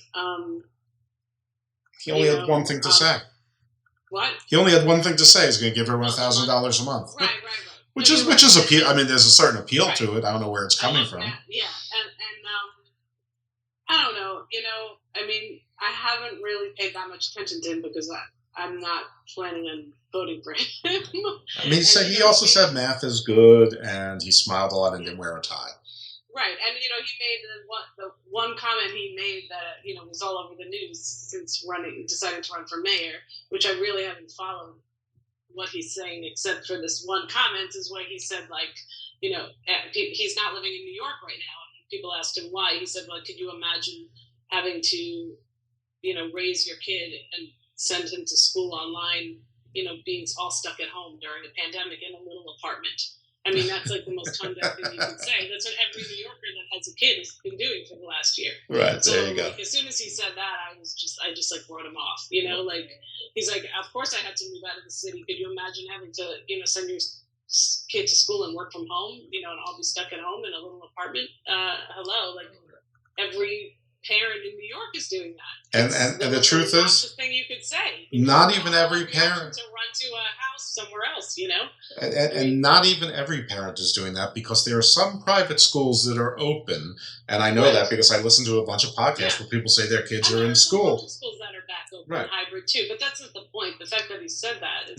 He only had one thing to say. What? He only had one thing to say. He's going to give everyone $1,000 a month. Right. Which is appeal. I mean, there's a certain appeal to it. I don't know where it's coming from. Yeah, and I don't know. I mean, I haven't really paid that much attention to him because I'm not planning on voting for him. I mean, he also said math is good, and he smiled a lot and didn't wear a tie. Right, and he made the one comment he made that was all over the news since deciding to run for mayor, which I really haven't followed what he's saying except for this one comment, is when he said he's not living in New York right now. And people asked him why. He said, "Well, could you imagine having to raise your kid and send him to school online, being all stuck at home during a pandemic in a little apartment?" I mean, that's like the most tone deaf thing you can say. That's what every New Yorker that has a kid has been doing for the last year. Right, so, there you go. As soon as he said that, I just wrote him off. He's like, of course I had to move out of the city. Could you imagine having to, send your kid to school and work from home, and I'll be stuck at home in a little apartment? Hello, every parent in New York is doing that. And the truth is, the thing you could say. Not even every parent to run to a house somewhere else, And not even every parent is doing that, because there are some private schools that are open, and I know that because I listen to a bunch of podcasts where people say their kids are in school. Schools that are back open, hybrid too, but that's not the point. The fact that he said that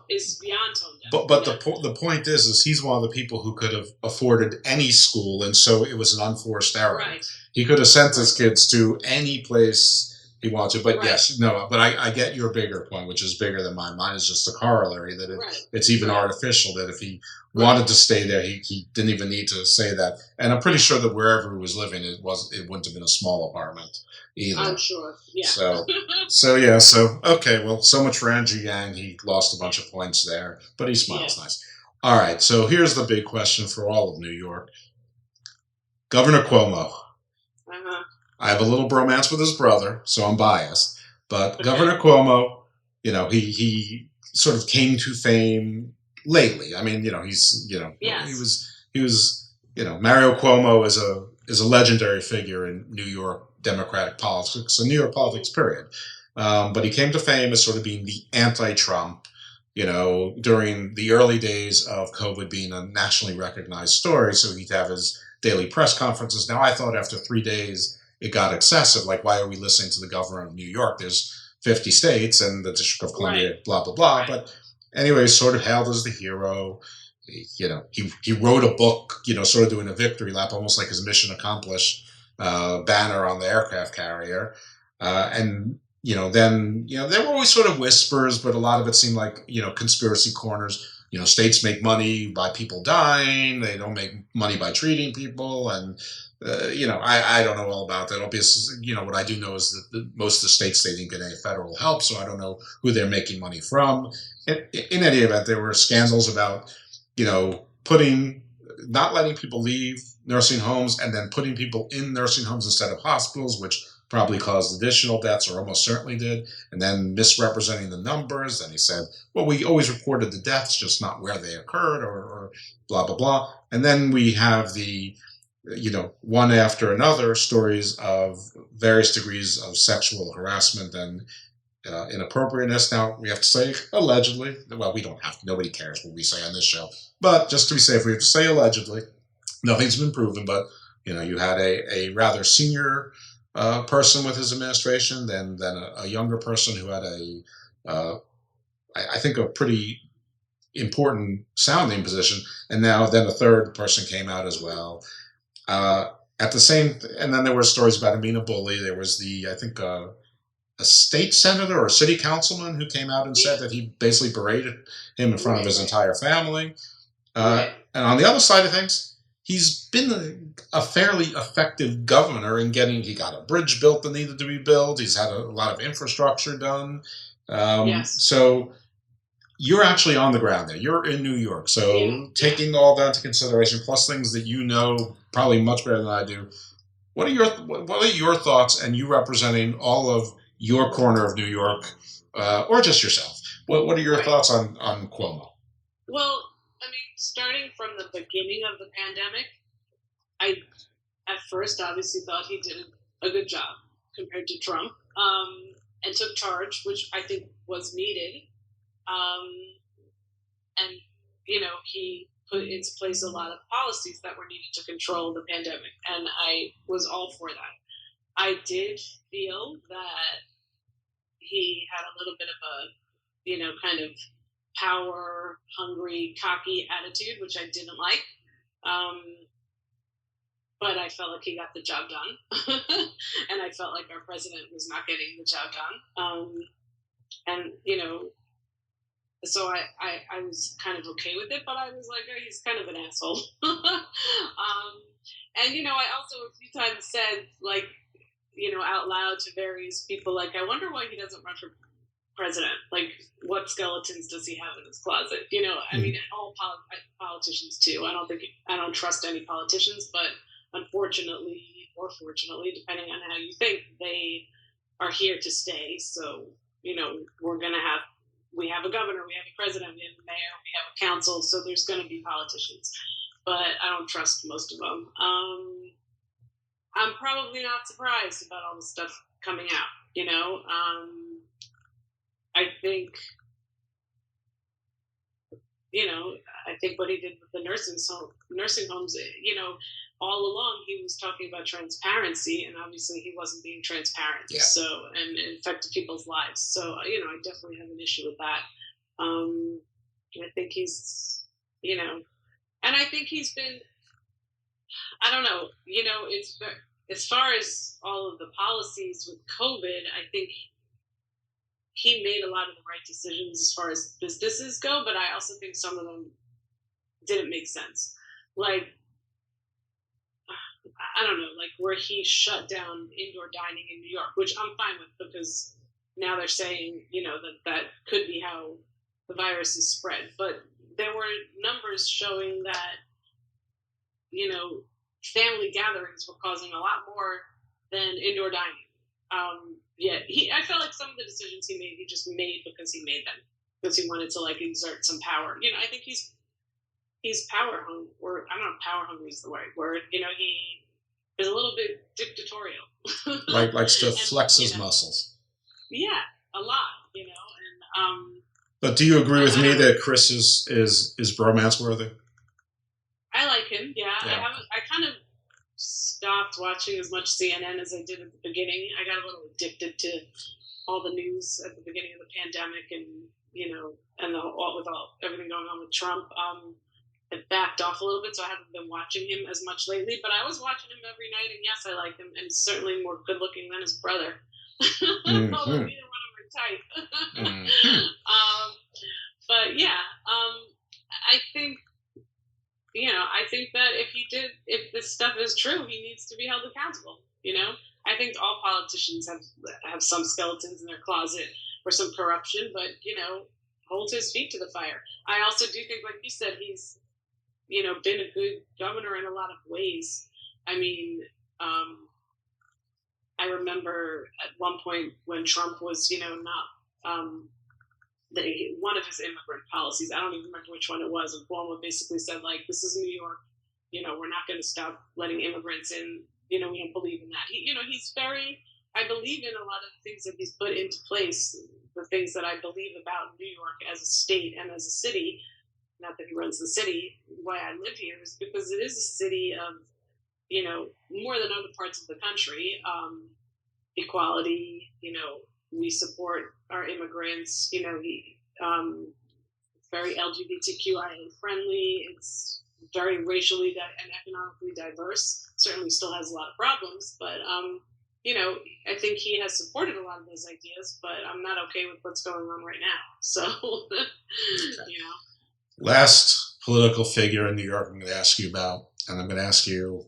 is beyond tone deaf. But the point is he's one of the people who could have afforded any school, and so it was an unforced error. Right. He could have sent his kids to any place he wanted, but but I get your bigger point, which is bigger than mine. Mine is just a corollary that it's even artificial, that if he wanted to stay there, he didn't even need to say that. And I'm pretty sure that wherever he was living, it wouldn't have been a small apartment either. I'm sure. Yeah. So okay, well, so much for Andrew Yang. He lost a bunch of points there, but he smiles nice. All right, so here's the big question for all of New York. Governor Cuomo. I have a little bromance with his brother, so I'm biased. But Governor Cuomo, he sort of came to fame lately. I mean, he was Mario Cuomo is a legendary figure in New York Democratic politics and New York politics, period. But he came to fame as sort of being the anti-Trump, during the early days of COVID being a nationally recognized story. So he'd have his daily press conferences. Now, I thought after 3 days, it got excessive. Like, why are we listening to the governor of New York? There's 50 states and the District of Columbia, blah, blah, blah. Right. But anyway, sort of hailed as the hero. He wrote a book, sort of doing a victory lap, almost like his mission accomplished banner on the aircraft carrier. Then there were always sort of whispers, but a lot of it seemed like, conspiracy corners. States make money by people dying. They don't make money by treating people. And, I don't know all about that. Obviously, what I do know is that most of the states, they didn't get any federal help. So I don't know who they're making money from. In any event, there were scandals about, not letting people leave nursing homes and then putting people in nursing homes instead of hospitals, which probably caused additional deaths, or almost certainly did, and then misrepresenting the numbers. And he said, well, we always reported the deaths, just not where they occurred, or blah, blah, blah. And then we have the, one after another stories of various degrees of sexual harassment and inappropriateness. Now, we have to say allegedly. Well, we don't have to. Nobody cares what we say on this show. But just to be safe, we have to say allegedly. Nothing's been proven, but, you had a rather senior person with his administration, then a younger person who had I think, a pretty important sounding position. And now then a third person came out as well. At the same, and then there were stories about him being a bully. There was a state senator or a city councilman who came out and said that he basically berated him in front of his entire family. And on the other side of things, he's been a fairly effective governor in he got a bridge built that needed to be built. He's had a lot of infrastructure done. So you're actually on the ground there. You're in New York. So taking all that into consideration, plus things that you know probably much better than I do, what are your thoughts, and you representing all of your corner of New York, or just yourself? What are your thoughts on Cuomo? Well, I mean, starting from the beginning of the pandemic, I at first obviously thought he did a good job compared to Trump, and took charge, which I think was needed. And, he put into place a lot of policies that were needed to control the pandemic, and I was all for that. I did feel that he had a little bit of a, kind of power-hungry, cocky attitude, which I didn't like. But I felt like he got the job done. And I felt like our president was not getting the job done. And, so I was kind of okay with it, but I was like, oh, he's kind of an asshole. And, I also a few times said, like, out loud to various people, like, I wonder why he doesn't run for president. Like, what skeletons does he have in his closet? I mean, all politicians too. I don't trust any politicians, but unfortunately or fortunately, depending on how you think, they are here to stay. So, we have a governor, we have a president, we have a mayor, we have a council, so there's going to be politicians. But I don't trust most of them. I'm probably not surprised about all the stuff coming out, I think, I think what he did with the nursing homes, all along he was talking about transparency, and obviously he wasn't being transparent. Yeah. So, and it affected people's lives. So, I definitely have an issue with that. I think he's, and I think he's been, I don't know, it's as far as all of the policies with COVID, I think he made a lot of the right decisions as far as businesses go, but I also think some of them didn't make sense. Like, I don't know, like where he shut down indoor dining in New York, which I'm fine with, because now they're saying, that could be how the virus is spread. But there were numbers showing that, family gatherings were causing a lot more than indoor dining. I felt like some of the decisions he made, he just made because he made them, because he wanted to like exert some power. I think he's power hungry, or I don't know if power hungry is the right word. He is a little bit dictatorial. likes to flex his muscles. Yeah, a lot, and But do you agree with me that Chris is bromance worthy? I like him. Yeah. I kind of stopped watching as much CNN as I did at the beginning. I got a little addicted to all the news at the beginning of the pandemic, and and with everything going on with Trump. It backed off a little bit, so I haven't been watching him as much lately. But I was watching him every night, and yes, I like him, and certainly more good looking than his brother. Although neither one of them are tight. But yeah, I think. I think that if this stuff is true, he needs to be held accountable. I think all politicians have some skeletons in their closet or some corruption, but hold his feet to the fire. I also do think, like you said, he's been a good governor in a lot of ways. I mean, I remember at one point when Trump was, not. One of his immigrant policies, I don't even remember which one it was, and Cuomo basically said, like, this is New York, we're not going to stop letting immigrants in, we don't believe in that. He's very, I believe in a lot of the things that he's put into place, the things that I believe about New York as a state and as a city. Not that he runs the city, why I live here is because it is a city of, more than other parts of the country, equality, we support our immigrants. You know, very LGBTQIA friendly. It's very racially and economically diverse. Certainly still has a lot of problems, but you know, I think he has supported a lot of those ideas, but I'm not okay with what's going on right now. So, you know. Last political figure in New York I'm going to ask you about, and I'm going to ask you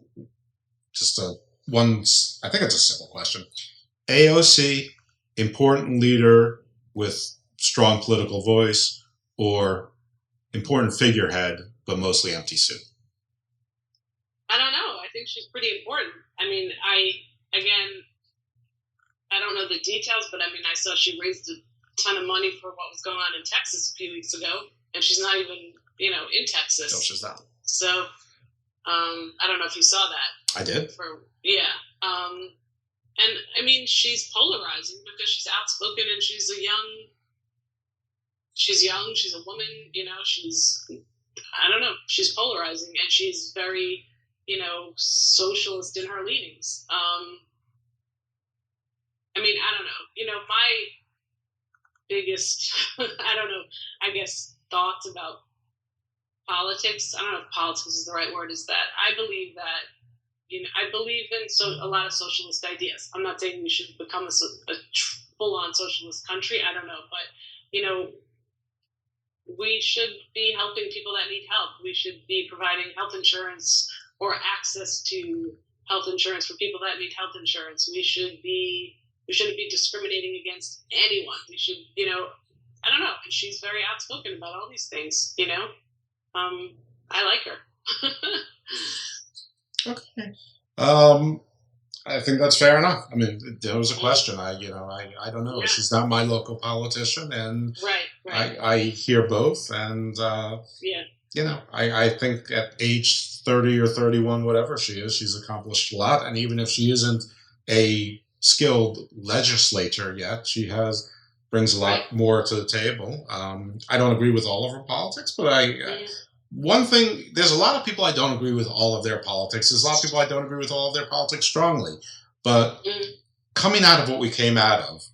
just I think it's a simple question. AOC, important leader with strong political voice, or important figurehead, but mostly empty suit? I don't know. I think she's pretty important. I mean, I don't know the details, but I mean, I saw she raised a ton of money for what was going on in Texas a few weeks ago, and she's not even, you know, in Texas. No, she's not. So, I don't know if you saw that. I did. And I mean, she's polarizing because she's outspoken and she's young, she's a woman, you know, she's polarizing, and she's very, you know, socialist in her leanings. I mean, I don't know. You know, my biggest, I guess, thoughts about politics, I don't know if politics is the right word, is that I believe that, you know, I believe in a lot of socialist ideas. I'm not saying we should become a full-on socialist country. I don't know. But, you know, we should be helping people that need help. We should be providing health insurance or access to health insurance for people that need health insurance. We shouldn't be discriminating against anyone. We should, you know, I don't know. And she's very outspoken about all these things, you know. I like her. Okay. I think that's fair enough. I mean, there was a question. I don't know. Yeah. She's not my local politician, and right. I hear both, and you know, I think at age 30 or 31, whatever she is, she's accomplished a lot. And even if she isn't a skilled legislator yet, she brings a lot more to the table. I don't agree with all of her politics, but one thing, there's a lot of people I don't agree with all of their politics. There's a lot of people I don't agree with all of their politics strongly. But coming out of what we came out of,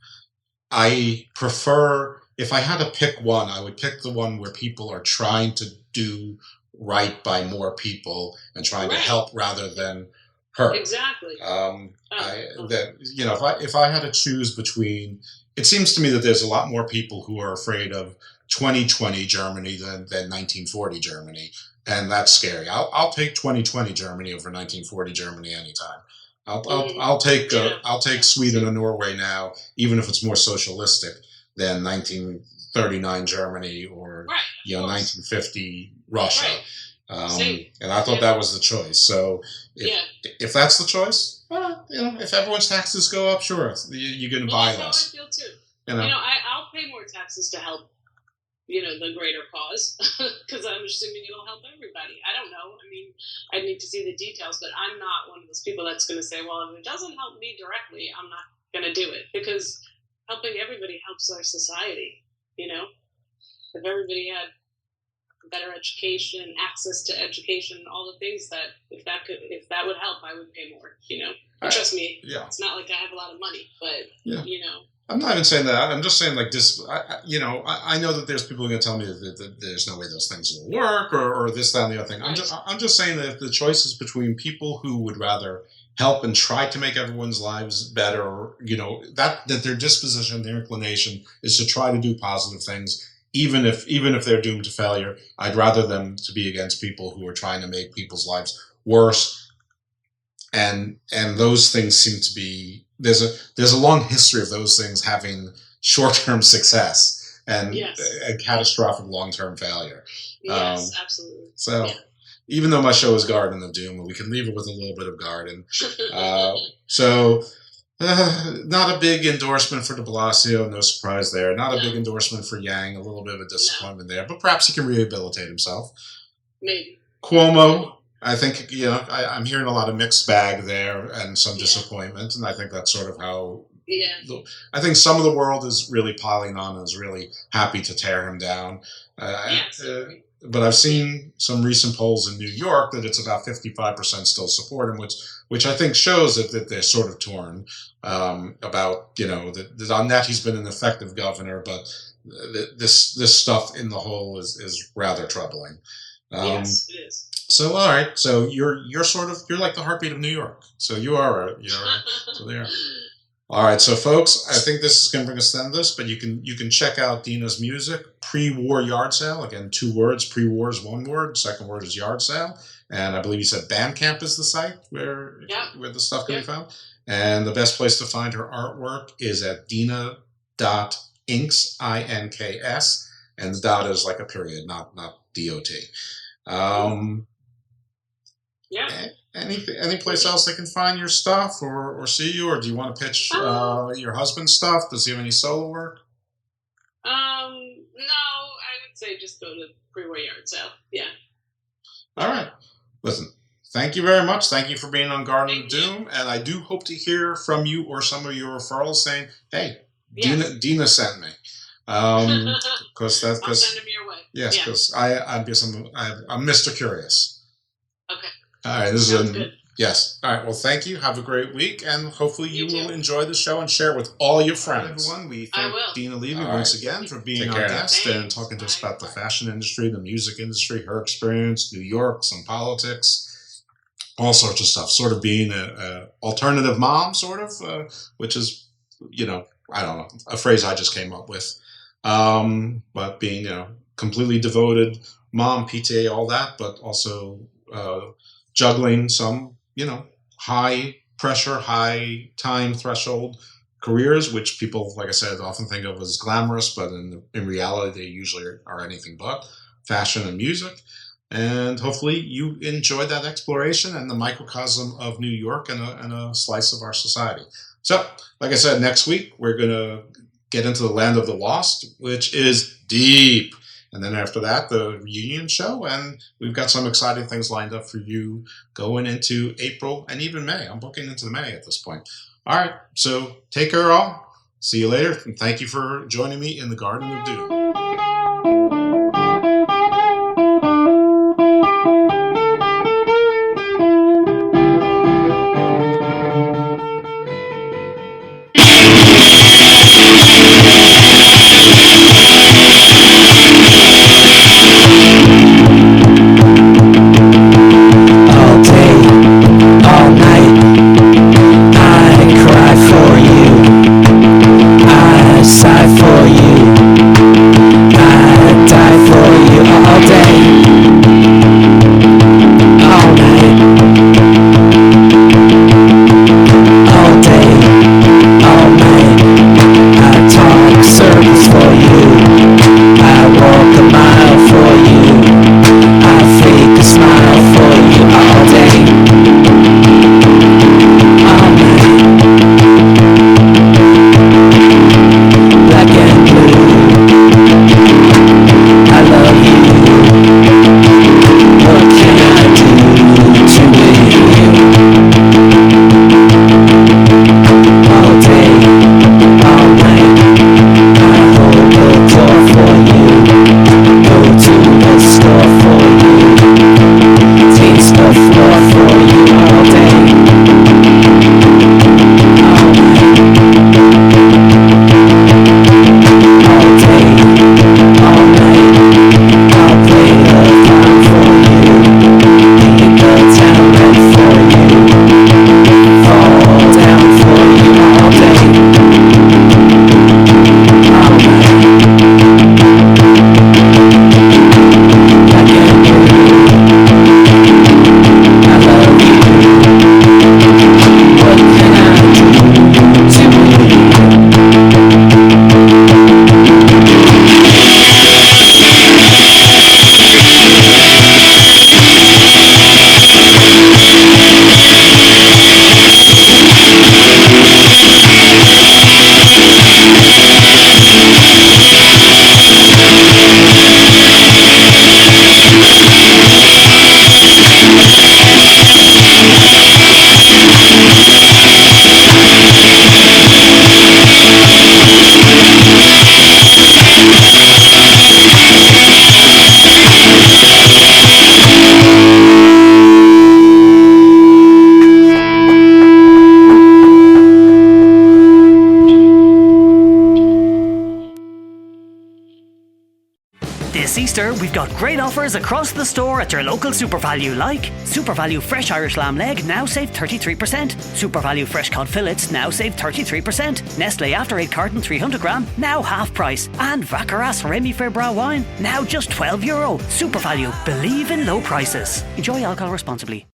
I prefer, if I had to pick one, I would pick the one where people are trying to do right by more people and trying to help rather than hurt. Exactly. You know, if I had to choose between, it seems to me that there's a lot more people who are afraid of 2020 Germany than 1940 Germany, and that's scary. I'll take 2020 Germany over 1940 Germany anytime. I'll take Sweden and Norway now, even if it's more socialistic than 1939 Germany or 1950 Russia. And I thought that was the choice. So if that's the choice, well, you know, if everyone's taxes go up, sure, you're going to buy less. That's how I feel too. You know, I'll pay more taxes to help, you know, the greater cause, because I'm assuming it'll help everybody. I don't know. I mean, I need to see the details, but I'm not one of those people that's going to say, well, if it doesn't help me directly, I'm not going to do it, because helping everybody helps our society. You know, if everybody had better education, access to education, all the things that if that would help, I would pay more. You know, trust me, it's not like I have a lot of money, but you know. I'm not even saying that. I'm just saying, like, this. I know that there's people going to tell me that there's no way those things will work, or this, that, and the other thing. I'm just saying that if the choice is between people who would rather help and try to make everyone's lives better, or, you know, that their disposition, their inclination is to try to do positive things, even if they're doomed to failure, I'd rather them to be against people who are trying to make people's lives worse. And those things seem to be, there's a long history of those things having short-term success and a catastrophic long-term failure. Yes, absolutely. So even though my show is Garden of Doom, we can leave it with a little bit of garden. Not a big endorsement for de Blasio, no surprise there. Not a big endorsement for Yang, a little bit of a disappointment there, but perhaps he can rehabilitate himself. Maybe. Cuomo, I think, you know, I'm hearing a lot of mixed bag there and some disappointment, and I think that's sort of how I think some of the world is really piling on and is really happy to tear him down. But I've seen some recent polls in New York that it's about 55% still support him, which I think shows that they're sort of torn about, that on that he's been an effective governor, but this stuff in the whole is rather troubling. Yes, it is. So all right, so you're like the heartbeat of New York. So you are, so there. All right, so folks, I think this is going to bring us to the end of this, but you can check out Dina's music, Pre-War Yard Sale. Again, 2 words. Pre-war is 1 word. Second word is yard sale. And I believe you said Bandcamp is the site where the stuff can be found. And the best place to find her artwork is at dina.inks, INKS, and the dot is like a period, not DOT. Any place else they can find your stuff or see you, or do you want to pitch your husband's stuff? Does he have any solo work? No, I would say just go to Pre-War Yard Sale. Yeah. All right. Listen, thank you very much. Thank you for being on Garden of Doom, and I do hope to hear from you or some of your referrals saying, "Hey, Dina sent me." Because I'll send him your way. Yes, because I'm Mr. Curious. Okay. All right, this is good. Yes. All right. Well, thank you. Have a great week, and hopefully you will enjoy the show and share it with all your friends. Everyone, we thank Dina Levy once again for being our guest and talking to us about the fashion industry, the music industry, her experience, New York, some politics, all sorts of stuff. Sort of being a alternative mom, sort of, which is, I don't know, a phrase I just came up with. But being, completely devoted mom, PTA, all that, but also juggling some, high pressure, high time threshold careers, which people, like I said, often think of as glamorous, but in reality, they usually are anything but fashion and music. And hopefully you enjoyed that exploration and the microcosm of New York and a slice of our society. So, like I said, next week, we're going to get into the land of the lost, which is deep. And then after that, the reunion show. And we've got some exciting things lined up for you going into April and even May. I'm booking into May at this point. All right. So take care, all. See you later. And thank you for joining me in the Garden of Doom. Sigh for you. Easter, we've got great offers across the store at your local SuperValu, like SuperValu Fresh Irish Lamb Leg, now save 33%. SuperValu Fresh Cod Fillets, now save 33%. Nestle After 8 carton 300 gram, now half price. And Vacaras Remy Fairbrau wine, now just €12. SuperValu, believe in low prices. Enjoy alcohol responsibly.